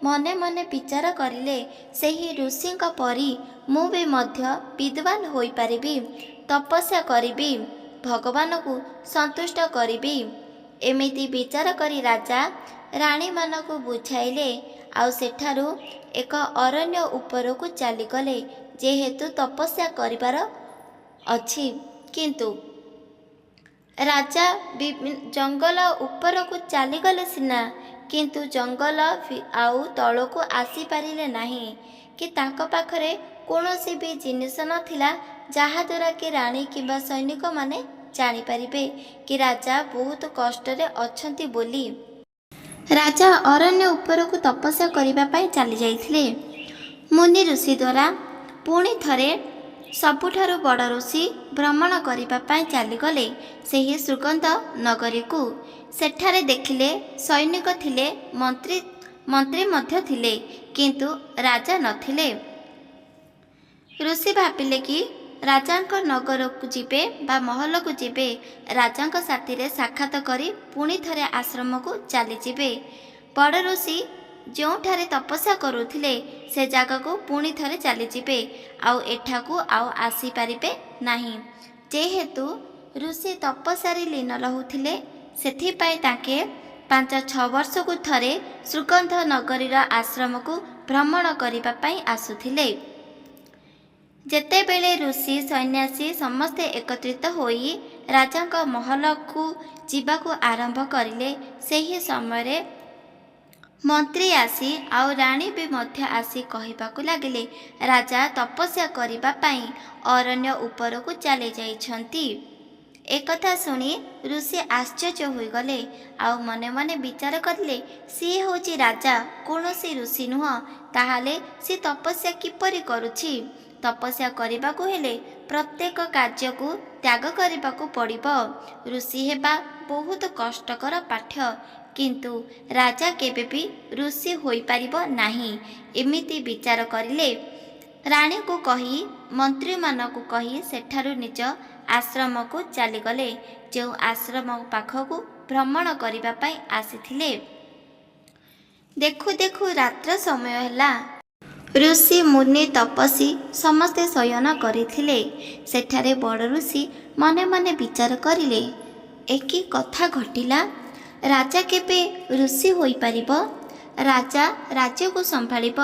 Speaker 1: ମନେ ମନେ ବିଚାର କରିଲେ, ସେହି ଋଷିଙ୍କ ପରି ମୁଁ ବି ମଧ୍ୟ ବିଦ୍ୱାନ ହୋଇପାରିବି, ତପସ୍ୟା କରିବି, ଭଗବାନଙ୍କୁ ସନ୍ତୁଷ୍ଟ କରିବି। ଏମିତି ବିଚାର କରି ରାଜା ରାଣୀମାନଙ୍କୁ ବୁଝାଇଲେ ଆଉ ସେଠାରୁ ଏକ ଅରଣ୍ୟ ଉପରକୁ ଚାଲିଗଲେ। ଯେହେତୁ ତପସ୍ୟା କରିବାର ଅଛି, କିନ୍ତୁ ରାଜା ଜଙ୍ଗଲ ଉପରକୁ ଚାଲିଗଲେ ସିନା, କିନ୍ତୁ ଜଙ୍ଗଲ ଆଉ ତଳକୁ ଆସିପାରିଲେ ନାହିଁ କି ତାଙ୍କ ପାଖରେ କୌଣସି ବି ଜିନିଷ ନଥିଲା ଯାହାଦ୍ୱାରା କି ରାଣୀ କିମ୍ବା ସୈନିକମାନେ ଜାଣିପାରିବେ କି ରାଜା ବହୁତ କଷ୍ଟରେ ଅଛନ୍ତି ବୋଲି। ରାଜା ଅରଣ୍ୟ ଉପରକୁ ତପସ୍ୟା କରିବା ପାଇଁ ଚାଲି ଯାଇଥିଲେ। ମୁନି ଋଷି ଦ୍ୱାରା ପୁଣି ଥରେ ସବୁଠାରୁ ବଡ଼ ଋଷି ଭ୍ରମଣ କରିବା ପାଇଁ ଚାଲିଗଲେ ସେହି ସୁଗନ୍ଧ ନଗରୀକୁ। ସେଠାରେ ଦେଖିଲେ ସୈନିକ ଥିଲେ, ମନ୍ତ୍ରୀ ମଧ୍ୟ ଥିଲେ, କିନ୍ତୁ ରାଜା ନଥିଲେ। ଋଷି ଭାବିଲେ କି ରାଜାଙ୍କ ନଗରକୁ ଯିବେ ବା ମହଲକୁ ଯିବେ, ରାଜାଙ୍କ ସାଥିରେ ସାକ୍ଷାତ କରି ପୁଣି ଥରେ ଆଶ୍ରମକୁ ଚାଲିଯିବେ। ବଡ଼ ଋଷି ଯେଉଁଠାରେ ତପସ୍ୟା କରୁଥିଲେ ସେ ଜାଗାକୁ ପୁଣି ଥରେ ଚାଲିଯିବେ ଆଉ ଏଠାକୁ ଆଉ ଆସିପାରିବେ ନାହିଁ। ଯେହେତୁ ଋଷି ତପସ୍ୟାରେ ଲୀନ ରହୁଥିଲେ, ସେଥିପାଇଁ ତାଙ୍କେ 5-6 ବର୍ଷକୁ ଥରେ ସୁଗନ୍ଧ ନଗରୀର ଆଶ୍ରମକୁ ଭ୍ରମଣ କରିବା ପାଇଁ ଆସୁଥିଲେ। ଯେତେବେଳେ ଋଷି ସନ୍ନ୍ୟାସୀ ସମସ୍ତେ ଏକତ୍ରିତ ହୋଇ ରାଜାଙ୍କ ମହଲକୁ ଯିବାକୁ ଆରମ୍ଭ କରିଲେ, ସେହି ସମୟରେ ମନ୍ତ୍ରୀ ଆସି ଆଉ ରାଣୀ ବି ମଧ୍ୟ ଆସି କହିବାକୁ ଲାଗିଲେ, ରାଜା ତପସ୍ୟା କରିବା ପାଇଁ ଅରଣ୍ୟ ଉପରକୁ ଚାଲି ଯାଇଛନ୍ତି। ଏକଥା ଶୁଣି ଋଷି ଆଶ୍ଚର୍ଯ୍ୟ ହୋଇଗଲେ ଆଉ ମନେ ମନେ ବିଚାର କରିଲେ, ସିଏ ହେଉଛି ରାଜା, କୌଣସି ଋଷି ନୁହଁ। ତାହେଲେ ସେ ତପସ୍ୟା କିପରି କରୁଛି? ତପସ୍ୟା କରିବାକୁ ହେଲେ ପ୍ରତ୍ୟେକ କାର୍ଯ୍ୟକୁ ତ୍ୟାଗ କରିବାକୁ ପଡ଼ିବ। ଋଷି ହେବା ବହୁତ କଷ୍ଟକର ପାଠ୍ୟ, କିନ୍ତୁ ରାଜା କେବେ ବି ଋଷି ହୋଇପାରିବ ନାହିଁ। ଏମିତି ବିଚାର କରିଲେ ରାଣୀକୁ କହି, ମନ୍ତ୍ରୀମାନଙ୍କୁ କହି ସେଠାରୁ ନିଜ ଆଶ୍ରମକୁ ଚାଲିଗଲେ, ଯେଉଁ ଆଶ୍ରମ ପାଖକୁ ଭ୍ରମଣ କରିବା ପାଇଁ ଆସିଥିଲେ। ଦେଖୁ ଦେଖୁ ରାତ୍ର ସମୟ ହେଲା। ଋଷି, ମୁନି, ତପସ୍ୱୀ ସମସ୍ତେ ଶୟନ କରିଥିଲେ। ସେଠାରେ ବଡ଼ ଋଷି ମନେ ମନେ ବିଚାର କରିଲେ, ଏକି କଥା ଘଟିଲା, ରାଜା କେବେ ଋଷି ହୋଇପାରିବ? ରାଜା ରାଜ୍ୟକୁ ସମ୍ଭାଳିବ,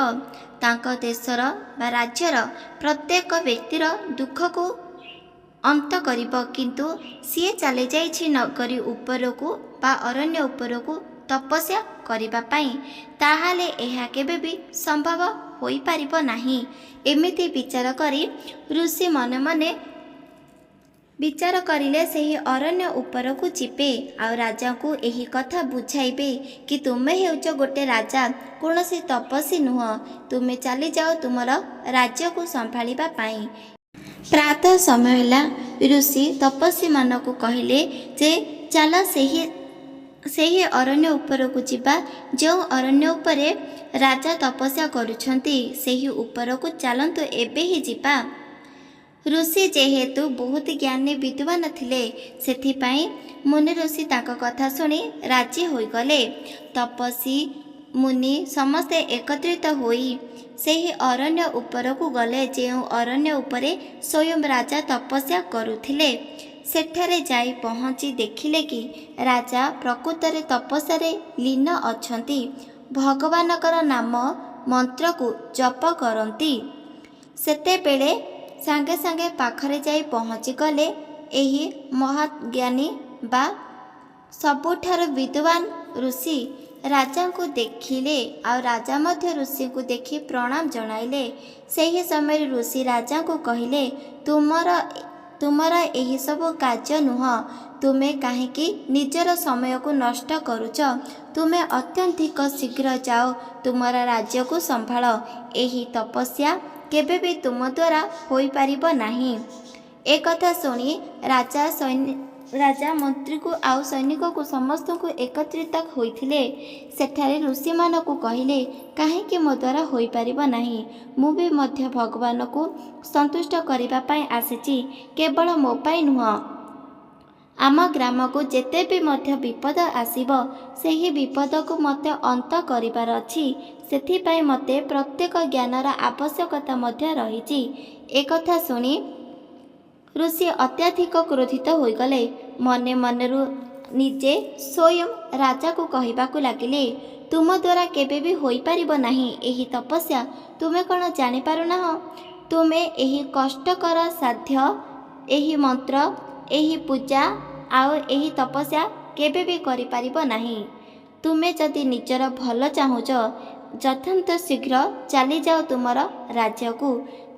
Speaker 1: ତାଙ୍କ ଦେଶର ବା ରାଜ୍ୟର ପ୍ରତ୍ୟେକ ବ୍ୟକ୍ତିର ଦୁଃଖକୁ ଅନ୍ତ କରିବ, କିନ୍ତୁ ସିଏ ଚାଲିଯାଇଛି ନଗରୀ ଉପରକୁ ବା ଅରଣ୍ୟ ଉପରକୁ ତପସ୍ୟା କରିବା ପାଇଁ। ତାହେଲେ ଏହା କେବେ ବି ସମ୍ଭବ ହୋଇପାରିବ ନାହିଁ। ଏମିତି ବିଚାର କରି ଋଷି ମନେ ମନେ ବିଚାର କରିଲେ ସେହି ଅରଣ୍ୟ ଉପରକୁ ଯିବେ ଆଉ ରାଜାଙ୍କୁ ଏହି କଥା ବୁଝାଇବେ କି ତୁମେ ହେଉଛ ଗୋଟେ ରାଜା, କୌଣସି ତପସ୍ୱୀ ନୁହଁ। ତୁମେ ଚାଲିଯାଅ ତୁମର ରାଜ୍ୟକୁ ସମ୍ଭାଳିବା ପାଇଁ। ପ୍ରାତଃ ସମୟ ହେଲା। ଋଷି ତପସ୍ୱୀମାନଙ୍କୁ କହିଲେ ଯେ ଚାଲ ସେହି ଅରଣ୍ୟ ଉପରକୁ ଯିବା, ଯେଉଁ ଅରଣ୍ୟ ଉପରେ ରାଜା ତପସ୍ୟା କରୁଛନ୍ତି, ସେହି ଉପରକୁ ଚାଲନ୍ତୁ, ଏବେ ହିଁ ଯିବା। ଋଷି ଯେହେତୁ ବହୁତ ଜ୍ଞାନୀ ବିଦ୍ୱାନ ଥିଲେ, ସେଥିପାଇଁ ମୁନି ଋଷି ତାଙ୍କ କଥା ଶୁଣି ରାଜି ହୋଇଗଲେ। ତପସ୍ୱୀ, ମୁନି ସମସ୍ତେ ଏକତ୍ରିତ ହୋଇ ସେହି ଅରଣ୍ୟ ଉପରକୁ ଗଲେ, ଯେଉଁ ଅରଣ୍ୟ ଉପରେ ସ୍ୱୟଂ ରାଜା ତପସ୍ୟା କରୁଥିଲେ। ସେଠାରେ ଯାଇ ପହଞ୍ଚି ଦେଖିଲେ କି ରାଜା ପ୍ରକୃତରେ ତପସ୍ୟାରେ ଲୀନ ଅଛନ୍ତି, ଭଗବାନଙ୍କର ନାମ ମନ୍ତ୍ରକୁ ଜପ କରନ୍ତି। ସେତେବେଳେ ସାଙ୍ଗେ ସାଙ୍ଗେ ପାଖରେ ଯାଇ ପହଞ୍ଚିଗଲେ ଏହି ମହାଜ୍ଞାନୀ बा सबुठारु विद्वान ऋषि राजा को देखिले आ राजा मध्य ऋषि को देखि प्रणाम जणाइले। सही समय ऋषि राजा को कहिले तुमर एही सब कार्य नुह, तुमे काहेकि निजर समय को नष्ट करुच, तुमे अत्यंतिक शीघ्र जाओ तुमर राज्य को संभाल। एही तपस्या केबे भी तुम द्वारा होई पारिबो नाही। एक कथा सुनी राजा मंत्री को आउ सैनिक को समस्त को एकत्रित होइथिले। सेठारे ऋषि मान को कहिले काहेकि मो द्वारा होई पारिबो नाही, मु भी मध्य भगवान को संतुष्ट करिबा पई आसीची, केवल मो पई नुह आम ग्राम को जेते भी मध्य विपद आसीबो सेही विपद को मते अंत करिबार अछि, सेथिपाई मते प्रत्येक ज्ञानर आवश्यकता मध्य रहिछि। एक कथा सुनी ऋषि अत्याधिक क्रोधित होइगले। मने मनरु निजे स्वयं राजा को कहिबाकू लागिले, तुम द्वारा केबे भी होई पारिबो नाही एही तपस्या, तुमे कौन जानि पारु नाह? तुमे एही कष्टकर साध्य, एही मंत्र, एही पूजा आउ एही तपस्या केबे भी करि पारिबो नाही। तुमे जदि निजर भल चाहुच यथांत शीघ्र चली जाओ तुमर राज्य को,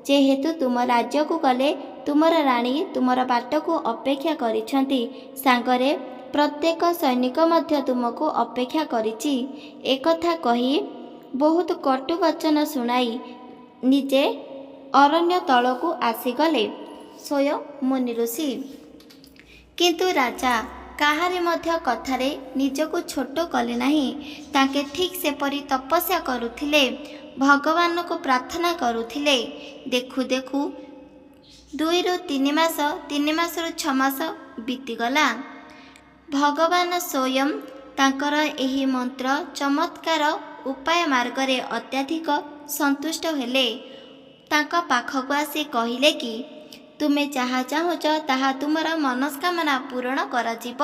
Speaker 1: जेहेतु तुम राज्य को गले तुमर राणी तुमर बाट को अपेक्षा करिछंती, सांगरे प्रत्येक सैनिक मध्य तुमको अपेक्षा करिछि। एक कथा कही बहुत कटु वचन सुनाई निजे अरण्य तल को आसीगले स्वयं मुनि ऋषि। किंतु राजा काहारे मध्य कथारे निजको छोट कले नाही, ताके ठीक सेपरी तपस्या करुथिले, भगवान को प्रार्थना करुथिले। देखु देखु 2 ରୁ 3 मास, 3 मासରୁ 6 मास बीतीगला। भगवान स्वयं तांकर एही मंत्र चमत्कार उपाय मार्गरे अत्याधिक संतुष्ट हेले। तांका पाखକୁ आसी कहिले कि तुमे जहाँ चाहुच ताहा तुमर मनस्कामना पूर्ण कराजिब,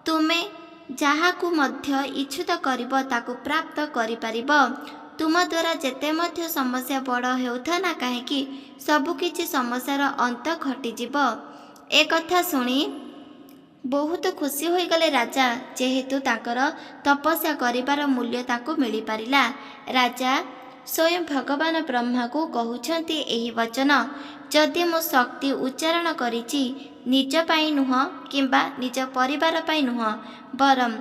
Speaker 1: तुमे जहाँकु मध्य इच्छुत करिब ताकु प्राप्त करि पारिब। तुम द्वारा जेते मध्य समस्या बड़ हेउथा ना काहेकि सबुकिछि समस्यार अंत घटिजिब। ए कथा शुणी बहुत खुशी होइगले राजा, जेहेतु ताकर तपस्या करिबार मूल्य ताकु मिली पारिला। राजा स्वयं भगवान ब्रह्मा को कहउछंती एही वचन, जदि मो शक्ति उच्चारण करिछि निज पाई नुह किंबा निज परिवार पाई नुह, बरम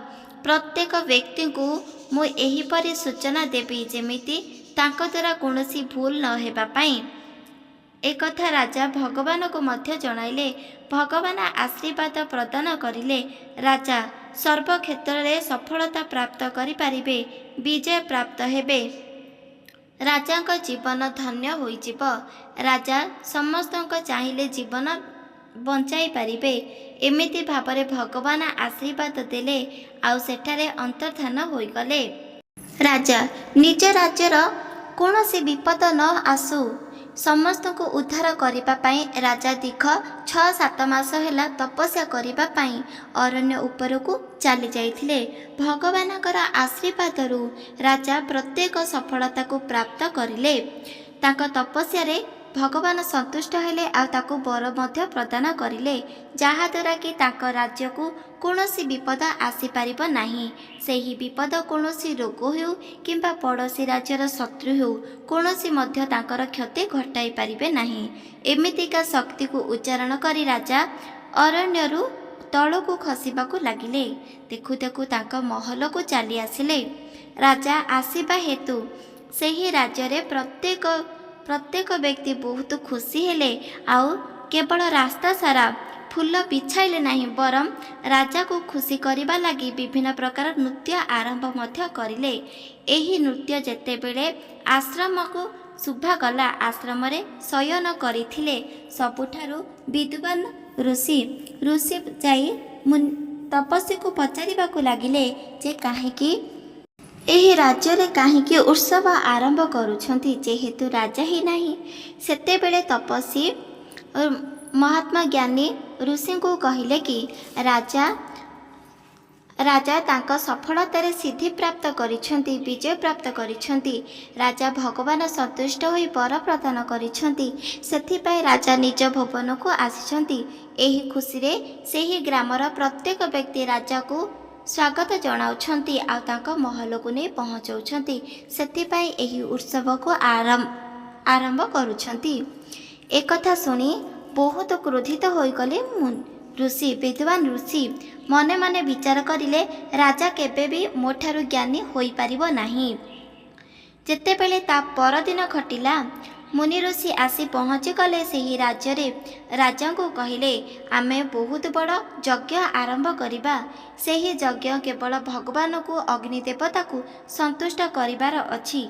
Speaker 1: प्रत्येक व्यक्ति को मु एही परि सूचना देबी जेमिति तांको द्वारा कोनोसी भूल न हेबा पाई। एक कथा राजा भगवान को मध्य जणाइले। भगवान आशीर्वाद प्रदान करिले। राजा सर्व क्षेत्र में सफलता प्राप्त करि पारिबे, विजय प्राप्त हेबे, राजा का जीवन धन्य होइजिब। राजा समस्त चाहिले जीवन बंचाई पारिबे, एमिति भावरे भगवान आशीर्वाद देले आउ सेठारे अंतर्धान होइगले। राजा निज राज्यर कौनसी विपद न आसु समस्त को उद्धार करिबा पाई राजा दीर्घ 6-7 मास हेला तपस्या करिबा पाई अरण्य उपर को चली जाइथिले। भगवानकर आशीर्वादरू राजा प्रत्येक सफलता को प्राप्त करिले। तांको तपस्या रे भगवान संतुष्ट हेले आ ताकू बर मध्य प्रदान करिले, जहा द्वारा कि तांको राज्य को कौनसी विपद आसी पारिबो नाही। सेही विपद कौनसी रोग हेउ किंबा पड़ोसी राज्यर शत्रु हेउ कौनसी मध्य तांकर क्षति घटाई पारिबे नाही। एमितिका शक्ति को उच्चारण करी राजा अरण्यरू तल को खसिबाकू लागिले। देखु देखु तांको महल को चली आसिले। राजा आसीबा हेतु सेही राज्य रे प्रत्येक व्यक्ति बहुत खुशी हेले। आउ केवल रास्ता सारा फूल बिछाइले नहीं, बरम राजा को खुशी करिबा लगी विभिन्न प्रकार नृत्य आरंभ मध्य करिले। एही नृत्य जेते बेले आश्रम को शुभा गला, आश्रम रे शयन करिथिले सबुठारु विद्वान ऋषि जाई तपस्वी को पचारिबाकू लागिले जे काहेकि एही राज्य रे काहेकि उत्सव आरंभ करुछंती, जेहेतु राजा ही नहीं। सेते बेले तपस्वी महात्मा ज्ञानी ऋषि को कहिले कि ରାଜା ତାଙ୍କ ସଫଳତାରେ ସିଦ୍ଧି ପ୍ରାପ୍ତ କରିଛନ୍ତି, ବିଜୟ ପ୍ରାପ୍ତ କରିଛନ୍ତି। ରାଜା ଭଗବାନ ସନ୍ତୁଷ୍ଟ ହୋଇ ବର ପ୍ରଦାନ କରିଛନ୍ତି। ସେଥିପାଇଁ ରାଜା ନିଜ ଭୁବନକୁ ଆସିଛନ୍ତି। ଏହି ଖୁସିରେ ସେହି ଗ୍ରାମର ପ୍ରତ୍ୟେକ ବ୍ୟକ୍ତି ରାଜାକୁ ସ୍ୱାଗତ ଜଣାଉଛନ୍ତି ଆଉ ତାଙ୍କ ମହଲକୁ ନେଇ ପହଞ୍ଚାଉଛନ୍ତି। ସେଥିପାଇଁ ଏହି ଉତ୍ସବକୁ ଆରମ୍ଭ କରୁଛନ୍ତି। ଏକଥା ଶୁଣି ବହୁତ କ୍ରୋଧିତ ହୋଇଗଲେ ଋଷି। ବିଦ୍ୱାନ ଋଷି ମନେ ମନେ ବିଚାର କରିଲେ, ରାଜା କେବେ ବି ମୋ ଠାରୁ ଜ୍ଞାନୀ ହୋଇପାରିବ ନାହିଁ। ଯେତେବେଳେ ତା ପରଦିନ ଘଟିଲା, ମୁନି ଋଷି ଆସି ପହଞ୍ଚିଗଲେ ସେହି ରାଜ୍ୟରେ। ରାଜାଙ୍କୁ କହିଲେ, ଆମେ ବହୁତ ବଡ଼ ଯଜ୍ଞ ଆରମ୍ଭ କରିବା। ସେହି ଯଜ୍ଞ କେବଳ ଭଗବାନଙ୍କୁ ଅଗ୍ନି ଦେବତାକୁ ସନ୍ତୁଷ୍ଟ କରିବାର ଅଛି।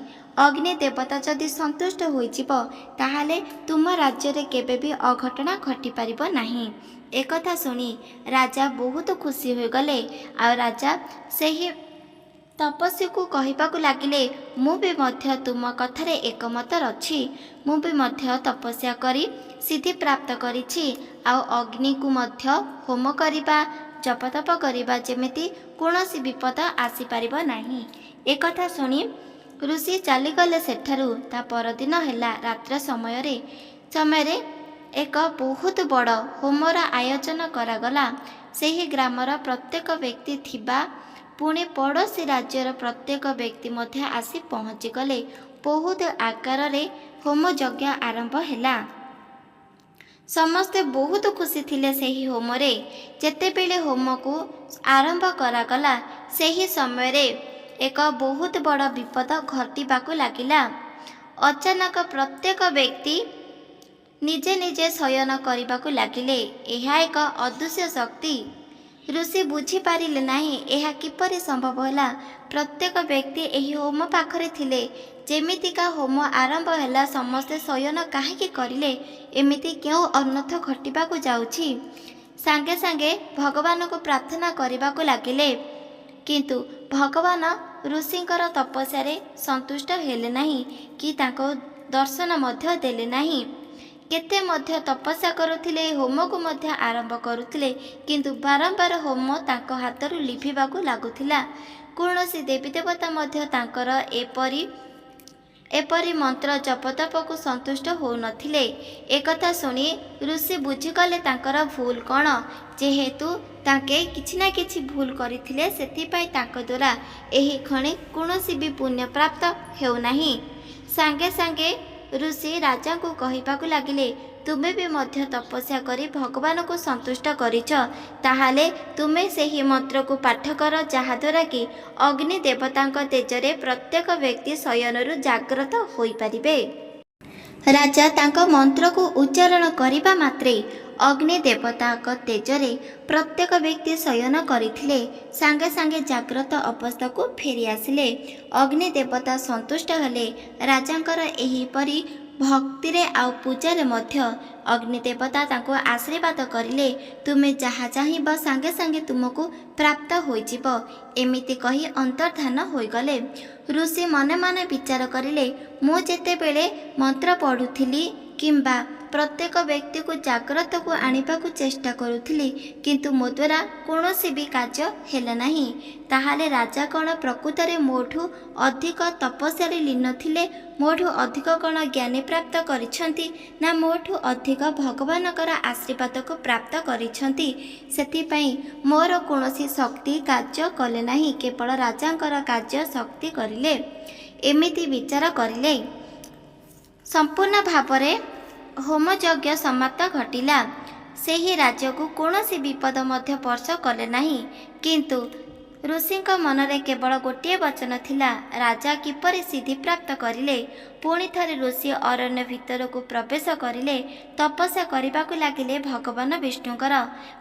Speaker 1: ଅଗ୍ନି ଦେବତା ଯଦି ସନ୍ତୁଷ୍ଟ ହୋଇଯିବ, ତାହେଲେ ତୁମ ରାଜ୍ୟରେ କେବେ ବି ଅଘଟଣା ଘଟିପାରିବ ନାହିଁ। ଏକଥା ଶୁଣି ରାଜା ବହୁତ ଖୁସି ହୋଇଗଲେ। ଆଉ ରାଜା ସେହି ତପସ୍ୱୀକୁ କହିବାକୁ ଲାଗିଲେ, ମୁଁ ବି ମଧ୍ୟ ତୁମ କଥାରେ ଏକମତ ଅଛି। ମୁଁ ବି ମଧ୍ୟ ତପସ୍ୟା କରି ସିଦ୍ଧି ପ୍ରାପ୍ତ କରିଛି। ଆଉ ଅଗ୍ନିକୁ ମଧ୍ୟ ହୋମ କରିବା, ଜପତପ କରିବା, ଯେମିତି କୌଣସି ବିପଦ ଆସିପାରିବ ନାହିଁ। ଏକଥା ଶୁଣି ଋଷି ଚାଲିଗଲେ ସେଠାରୁ। ତା ପରଦିନ ହେଲା। ରାତ୍ର ସମୟରେ ଏକ ବହୁତ ବଡ଼ ହୋମର ଆୟୋଜନ କରାଗଲା। ସେହି ଗ୍ରାମର ପ୍ରତ୍ୟେକ ବ୍ୟକ୍ତି ଥିବା ପୁଣି ପଡ଼ୋଶୀ ରାଜ୍ୟର ପ୍ରତ୍ୟେକ ବ୍ୟକ୍ତି ମଧ୍ୟ ଆସି ପହଞ୍ଚିଗଲେ। ବହୁତ ଆକାରରେ ହୋମ ଯଜ୍ଞ ଆରମ୍ଭ ହେଲା। ସମସ୍ତେ ବହୁତ ଖୁସି ଥିଲେ ସେହି ହୋମରେ। ଯେତେବେଳେ ହୋମକୁ ଆରମ୍ଭ କରାଗଲା, ସେହି ସମୟରେ ଏକ ବହୁତ ବଡ଼ ବିପଦ ଘଟିବାକୁ ଲାଗିଲା। ଅଚାନକ ପ୍ରତ୍ୟେକ ବ୍ୟକ୍ତି ନିଜେ ନିଜେ ଶୟନ କରିବାକୁ ଲାଗିଲେ। ଏହା ଏକ ଅଦୃଶ୍ୟ ଶକ୍ତି। ଋଷି ବୁଝିପାରିଲେ ନାହିଁ ଏହା କିପରି ସମ୍ଭବ ହେଲା। ପ୍ରତ୍ୟେକ ବ୍ୟକ୍ତି ଏହି ହୋମ ପାଖରେ ଥିଲେ। ଯେମିତିକା ହୋମ ଆରମ୍ଭ ହେଲା, ସମସ୍ତେ ଶୟନ କାହିଁକି କରିଲେ? ଏମିତି କେଉଁ ଅନର୍ଥ ଘଟିବାକୁ ଯାଉଛି? ସାଙ୍ଗେ ସାଙ୍ଗେ ଭଗବାନଙ୍କୁ ପ୍ରାର୍ଥନା କରିବାକୁ ଲାଗିଲେ। କିନ୍ତୁ ଭଗବାନ ଋଷିଙ୍କର ତପସ୍ୟାରେ ସନ୍ତୁଷ୍ଟ ହେଲେ ନାହିଁ କି ତାଙ୍କ ଦର୍ଶନ ମଧ୍ୟ ଦେଲେ ନାହିଁ। କେତେ ମଧ୍ୟ ତପସ୍ୟା କରୁଥିଲେ, ହୋମକୁ ମଧ୍ୟ ଆରମ୍ଭ କରୁଥିଲେ, କିନ୍ତୁ ବାରମ୍ବାର ହୋମ ତାଙ୍କ ହାତରୁ ଲିଭିବାକୁ ଲାଗୁଥିଲା। କୌଣସି ଦେବୀ ଦେବତା ମଧ୍ୟ ତାଙ୍କର ଏପରି ମନ୍ତ୍ର ଜପତପକୁ ସନ୍ତୁଷ୍ଟ ହେଉନଥିଲେ। ଏକଥା ଶୁଣି ଋଷି ବୁଝିଗଲେ ତାଙ୍କର ଭୁଲ କ'ଣ। ଯେହେତୁ ତାଙ୍କେ କିଛି ନା କିଛି ଭୁଲ କରିଥିଲେ, ସେଥିପାଇଁ ତାଙ୍କ ଦ୍ୱାରା ଏହି କ୍ଷଣି କୌଣସି ବି ପୁଣ୍ୟ ପ୍ରାପ୍ତ ହେଉନାହିଁ। ସାଙ୍ଗେ ସାଙ୍ଗେ ଋଷି ରାଜାଙ୍କୁ କହିବାକୁ ଲାଗିଲେ, ତୁମେ ବି ମଧ୍ୟ ତପସ୍ୟା କରି ଭଗବାନଙ୍କୁ ସନ୍ତୁଷ୍ଟ କରିଛ। ତାହେଲେ ତୁମେ ସେହି ମନ୍ତ୍ରକୁ ପାଠ କର, ଯାହାଦ୍ୱାରା କି ଅଗ୍ନି ଦେବତାଙ୍କ ତେଜରେ ପ୍ରତ୍ୟେକ ବ୍ୟକ୍ତି ଶୟନରୁ ଜାଗ୍ରତ ହୋଇପାରିବେ। ରାଜା ତାଙ୍କ ମନ୍ତ୍ରକୁ ଉଚ୍ଚାରଣ କରିବା ମାତ୍ରେ ଅଗ୍ନି ଦେବତାଙ୍କ ତେଜରେ ପ୍ରତ୍ୟେକ ବ୍ୟକ୍ତି ଶୟନ କରିଥିଲେ ସାଙ୍ଗେ ସାଙ୍ଗେ ଜାଗ୍ରତ ଅବସ୍ଥାକୁ ଫେରି ଆସିଲେ। ଅଗ୍ନି ଦେବତା ସନ୍ତୁଷ୍ଟ ହେଲେ ରାଜାଙ୍କର ଏହିପରି ଭକ୍ତିରେ ଆଉ ପୂଜାରେ ମଧ୍ୟ। ଅଗ୍ନି ଦେବତା ତାଙ୍କୁ ଆଶୀର୍ବାଦ କରିଲେ, ତୁମେ ଯାହା ଚାହିଁବ ସାଙ୍ଗେ ସାଙ୍ଗେ ତୁମକୁ ପ୍ରାପ୍ତ ହୋଇଯିବ। ଏମିତି କହି ଅନ୍ତର୍ଧାନ ହୋଇଗଲେ। ଋଷି ମନେ ମନେ ବିଚାର କରିଲେ, ମୁଁ ଯେତେବେଳେ ମନ୍ତ୍ର ପଢ଼ୁଥିଲି କିମ୍ବା ପ୍ରତ୍ୟେକ ବ୍ୟକ୍ତିକୁ ଜାଗ୍ରତକୁ ଆଣିବାକୁ ଚେଷ୍ଟା କରୁଥିଲି, କିନ୍ତୁ ମୋ ଦ୍ୱାରା କୌଣସି ବି କାର୍ଯ୍ୟ ହେଲା ନାହିଁ। ତାହେଲେ ରାଜା କ'ଣ ପ୍ରକୃତରେ ମୋଠୁ ଅଧିକ ତପସ୍ୟାରେ ଲୀନ ଥିଲେ? ମୋଠୁ ଅଧିକ କ'ଣ ଜ୍ଞାନୀ ପ୍ରାପ୍ତ କରିଛନ୍ତି? ନା ମୋଠୁ ଅଧିକ ଭଗବାନଙ୍କର ଆଶୀର୍ବାଦକୁ ପ୍ରାପ୍ତ କରିଛନ୍ତି? ସେଥିପାଇଁ ମୋର କୌଣସି ଶକ୍ତି କାର୍ଯ୍ୟ କଲେ ନାହିଁ, କେବଳ ରାଜାଙ୍କର କାର୍ଯ୍ୟ ଶକ୍ତି କରିଲେ। ଏମିତି ବିଚାର କରିଲେ। ସମ୍ପୂର୍ଣ୍ଣ ଭାବରେ ହୋମଯଜ୍ଞ ସମାପ୍ତ ଘଟିଲା। ସେହି ରାଜ୍ୟକୁ କୌଣସି ବିପଦ ମଧ୍ୟ ସ୍ପର୍ଶ କଲେ ନାହିଁ। କିନ୍ତୁ ଋଷିଙ୍କ ମନରେ କେବଳ ଗୋଟିଏ ବଚନ ଥିଲା, ରାଜା କିପରି ସିଦ୍ଧି ପ୍ରାପ୍ତ କରିଲେ। ପୁଣି ଥରେ ଋଷି ଅରଣ୍ୟ ଭିତରକୁ ପ୍ରବେଶ କରିଲେ। ତପସ୍ୟା କରିବାକୁ ଲାଗିଲେ ଭଗବାନ ବିଷ୍ଣୁଙ୍କର।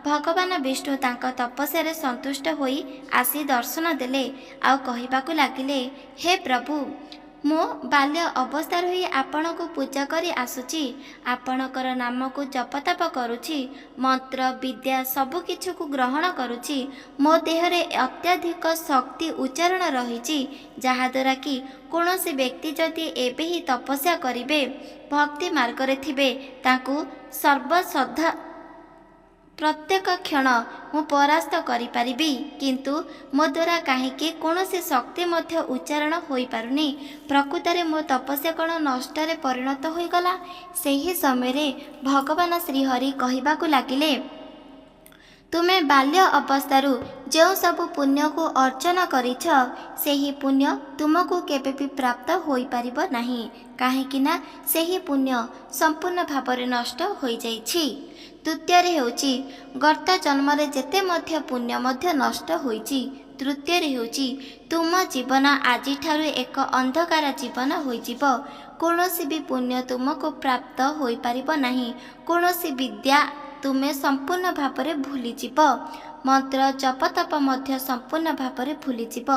Speaker 1: ଭଗବାନ ବିଷ୍ଣୁ ତାଙ୍କ ତପସ୍ୟାରେ ସନ୍ତୁଷ୍ଟ ହୋଇ ଆସି ଦର୍ଶନ ଦେଲେ ଆଉ କହିବାକୁ ଲାଗିଲେ, ହେ ପ୍ରଭୁ, ମୁଁ ବାଲ୍ୟ ଅବସ୍ଥାରୁ ହିଁ ଆପଣଙ୍କୁ ପୂଜା କରି ଆସୁଛି। ଆପଣଙ୍କର ନାମକୁ ଜପତପ କରୁଛି, ମନ୍ତ୍ର ବିଦ୍ୟା ସବୁକିଛିକୁ ଗ୍ରହଣ କରୁଛି। ମୋ ଦେହରେ ଅତ୍ୟଧିକ ଶକ୍ତି ଉଚ୍ଚାରଣ ରହିଛି, ଯାହାଦ୍ୱାରା କି କୌଣସି ବ୍ୟକ୍ତି ଯଦି ଏବେ ହିଁ ତପସ୍ୟା କରିବେ, ଭକ୍ତି ମାର୍ଗରେ ଥିବେ, ତାଙ୍କୁ प्रत्येक क्षण मु परास्त करिपारिबि, किंतु मो द्वारा कहीं कौनसी शक्ति मध्य उच्चारण होई पारुनी। प्रकृतरे मो तपस्या कण नष्टरे परिणत होईगला। सेही समय भगवान श्रीहरि कहिबाकु लागिले, तुमे बाल्य अवस्थारू जो सबु पुण्य को अर्जन करिछ, सेही पुण्य तुमको केबे भी प्राप्त होई पारिबो नाही, काहेकिना सेही पुण्य संपूर्ण भावरे नष्ट होई जाइछि। तृतीय हेउची गत जन्मरे जेते मध्य पुण्य मध्य नष्ट होइछि। तृतीय हेउची तुम जीवन आजि ठारू एक अंधकार जीवन होइजिब। कौनसी भी पुण्य तुमको प्राप्त होई पारिबो नाही। कौनसी विद्या तुमे संपूर्ण भावरे भूलिजिब। मंत्र जप तप मध्य संपूर्ण भावरे भूलिजिब।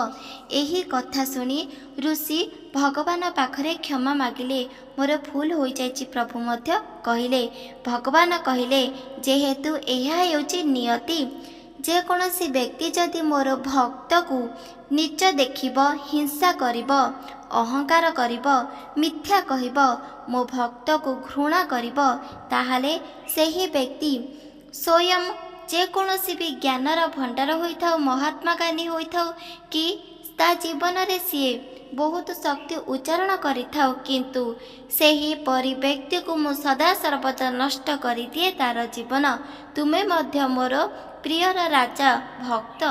Speaker 1: एही कथा सुनी ऋषि भगवान पाखरे क्षमा मागिले। मोर भूल हो जाइछि प्रभु मध्य कहिले। भगवान कहिले, जेहेतु एहा हेउछि नियति, जे कौनसी व्यक्ति जदि मोर भक्त को नीच देखिब, हिंसा करिब, अहंकार करिब, मिथ्या कहिब, मो भक्त को घृणा करिब, ताहाले सेही व्यक्ति स्वयं जेकोसी भी ज्ञानर भंडार होइथाउ, महात्मा ज्ञानी होइथाउ कि ता जीवन रे सीए बहुत शक्ति उच्चारण करिथाउ, किंतु सेही परि व्यक्ति को मु सदा सर्वदा नष्ट करि दिए तार जीवन। तुमे मध्य मोर प्रियर राजा भक्त,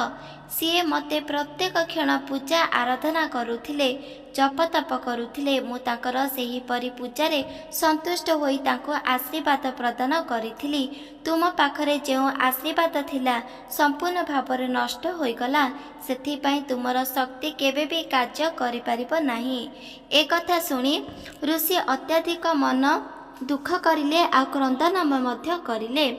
Speaker 1: सीए मते प्रत्येक क्षण पूजा आराधना करुथिले, जप तप करुथिले। मु ताकर सेही परि पूजारे संतुष्ट होई तांको आशीर्वाद प्रदान करिथिली। तुम पाखरे जो आशीर्वाद थिला संपूर्ण भावरे नष्ट होईगला। सेथिपाई तुमर शक्ति केबे भी कार्य करि पारिबो नाही। ए कथा सुनी ऋषि अत्याधिक मन दुख करिले आ क्रंदन मध्य करिले।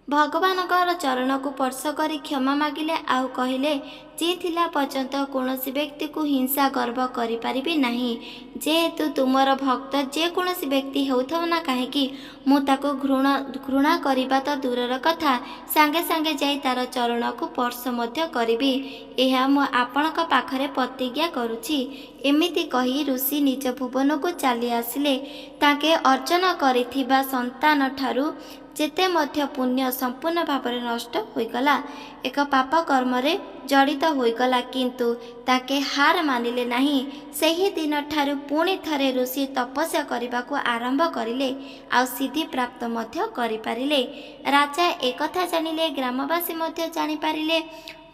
Speaker 1: भगवानकर चरण को स्पर्श करी क्षमा मागिले आउ कहिले, जी थिला पर्यंत कौनसी व्यक्ति को हिंसा गर्व करि पारिबि नाही। जेहेतु तुमर भक्त जे कौनसी व्यक्ति होउथाउ ना काहेकि, मु ताको घृणा करिबा तो दूरर कथा, सांगे सांगे जाई तार चरण को स्पर्श मध्य करिबि। एहा मु आपणक पाखरे प्रतिज्ञा करुछि। एमिति कही ऋषि निज भुवन को चली आसिले। ताके अर्जन करिथिबा संतान ठारू जेते मध्य पुण्य संपूर्ण भावरे नष्ट होईगला। एक पाप कर्म रे जड़ित होईगला, किंतु ताके हार मानिले नाही। सेही दिन ठारू पुणी थरे ऋषि तपस्या करबाकू आरंभ करिले, आ सिद्धि प्राप्त मध्य करि पारिले। राजा एकथा जानिले, ग्रामवासी मध्य जानि पारिले।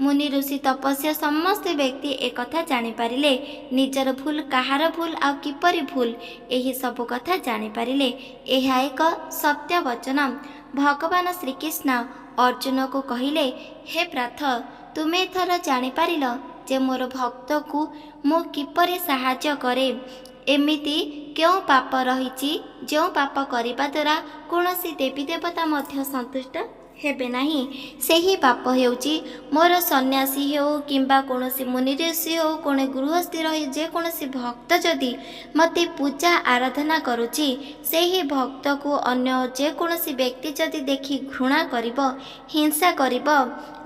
Speaker 1: मुनि ऋषि तपस्या समस्त व्यक्ति एकथा जानि पारिले। निजर भूल कहार भूल आ किपरि भूल, एही सब कथा जानि पारिले। एहा एक सत्य वचन। भगवान श्रीकृष्ण अर्जुन को कहिले, हे प्राथ, तुमे थर जानि पारिल जे मोर भक्त को मु किपरि साहाय्य करे। एमिति क्यों पाप रहिछि, जो पाप करिबा द्वारा कौनसी देवी देवता मध्य संतुष्ट हेबे नाही। सेही पाप हेउची मोर सन्यासी हो किंबा कौनसी मुनि ऋषि हो, कोणे गृहस्थी रही जे कौनसी भक्त जदि मते पूजा आराधना करुची, सेही भक्त को अन्य जे कौनसी व्यक्ति जदि देखि घृणा करिब, हिंसा करिब,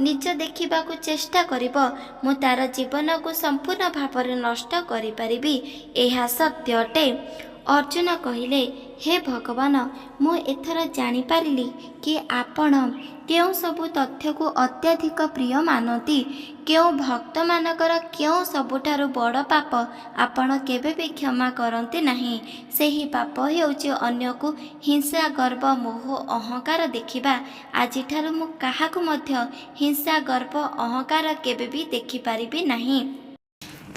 Speaker 1: निज देखिबा को चेष्टा करिब, मु तार जीवन को संपूर्ण भावरे नष्ट करि पारिबि। एहा सत्य अटे। अर्जुन कहिले, हे भगवान, मु एथर जानि पारिली कि आपण केउ सबु तथ्य को अत्यधिक प्रिय मानती। केउ भक्त मानकर केउ सबुठारु बड़ पाप आपण केबे भी क्षमा करते नाही। सेही पाप हेउची अन्य को हिंसा गर्व मोह अहंकार देखिबा। आजि ठारु मु काहाकु मध्य हिंसा गर्व अहंकार केबे भी देखि पारिबि नाही।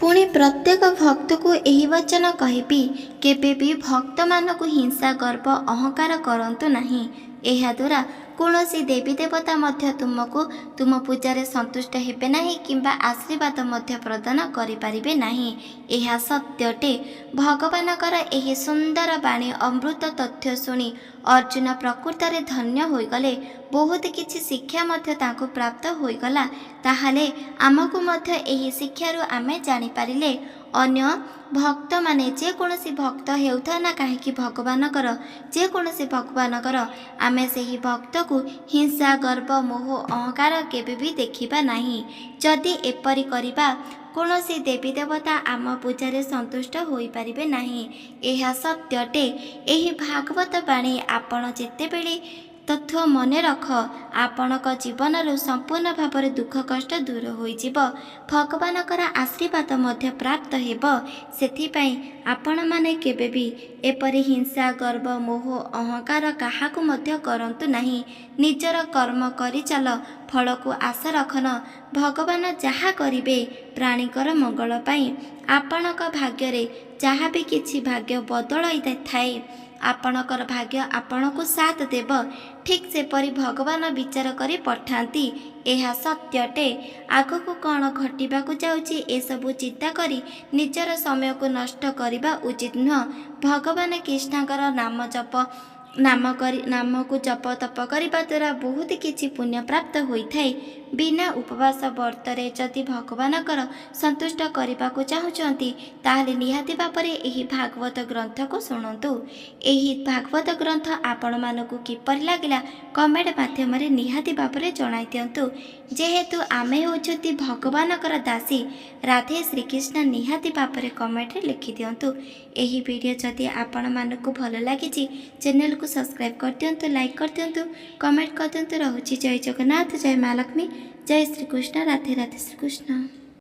Speaker 1: पुणी प्रत्येक भक्त को यही वचन कहबी, केबे भी भक्त मानक हिंसा गर्व अहंकार करंतु नहीं। एहा द्वारा कौनसी देवी देवता मध्य तुमको तुम पूजारे संतुष्ट हेबे नहीं किंबा आशीर्वाद मध्य प्रदान करि पारिबे नहीं। एहा सत्यटे। भगवानकर एही सुंदर बाणी अमृत तथ्य सुनी अर्जुन प्रकृतरे धन्य होइगले। बहुत किछि शिक्षा मध्य ताको प्राप्त होइगला। ताहाले आमको मध्य एही शिक्षारु आमे जानि पारिले अन्य भक्त माने जे कोनोसी भक्त हेउथा ना काहेकि भगवानकर जे कोनोसी भगवानकर आमे सेही भक्त को हिंसा गर्व मोह अहंकार केबे भी देखिबा नाही। जदि एपरि करिबा कौनसी देवी देवता आम पूजारे संतुष्ट होई पारिबे नाही। एहा सत्यटे। एही भागवत बाणी आपण जेतेबेले तत्व मने रख आपणक जीवन संपूर्ण भाव में दुख कष्ट दूर होइजिब भगवानकर आशीर्वाद मध्य प्राप्त हेब। सेथिपाई आपण माने केबे भी एपरि हिंसा गर्व मोह अहंकार काहाकु मध्य करंतु नाही। निजर कर्म करि चल फल को आशा रखन भगवान जहा करिबे प्राणीकर मंगल पाई। आपणक भाग्य रे जहा भी किछि भाग्य बदलाई थाए आपणकर भाग्य आपणको साथ देव। ठीक सेपरि भगवान विचार करी पठांती यह सत्यटे। आगको कौन घटिबाकु जाउची ए सबु चिंता करी निजर समय को नष्ट करिबा उचित नुह। भगवान कृष्णकर नाम को जप तप करने द्वारा बहुत किछि पुण्य प्राप्त होइथाए। बिना उपवास व्रतरे जदि भगवानकर संतुष्ट करने को चाहूँगी ताहले निहाती भाବରେ एही भागवत ग्रंथ को शुणु। एही भागवत ग्रंथ आपण मानकु किपर लागिला कमेंट माध्यम रे निहाती भाବରେ जणाई दियंतु। जेहेतु आमे होछति भगवानकर दासी राधे श्रीकृष्ण निहाती भाବରେ कमेंट रे लिखि दियंतु। एही वीडियो जदि आपण मानकु भल लागिछि चैनल को सब्सक्राइब कर दियंतु, लाइक कर दियंतु, कमेंट कर दियंतु। रहुछि जय जगन्नाथ, जय माँ लक्ष्मी, जय श्री कृष्ण, राधे राधे श्री कृष्ण।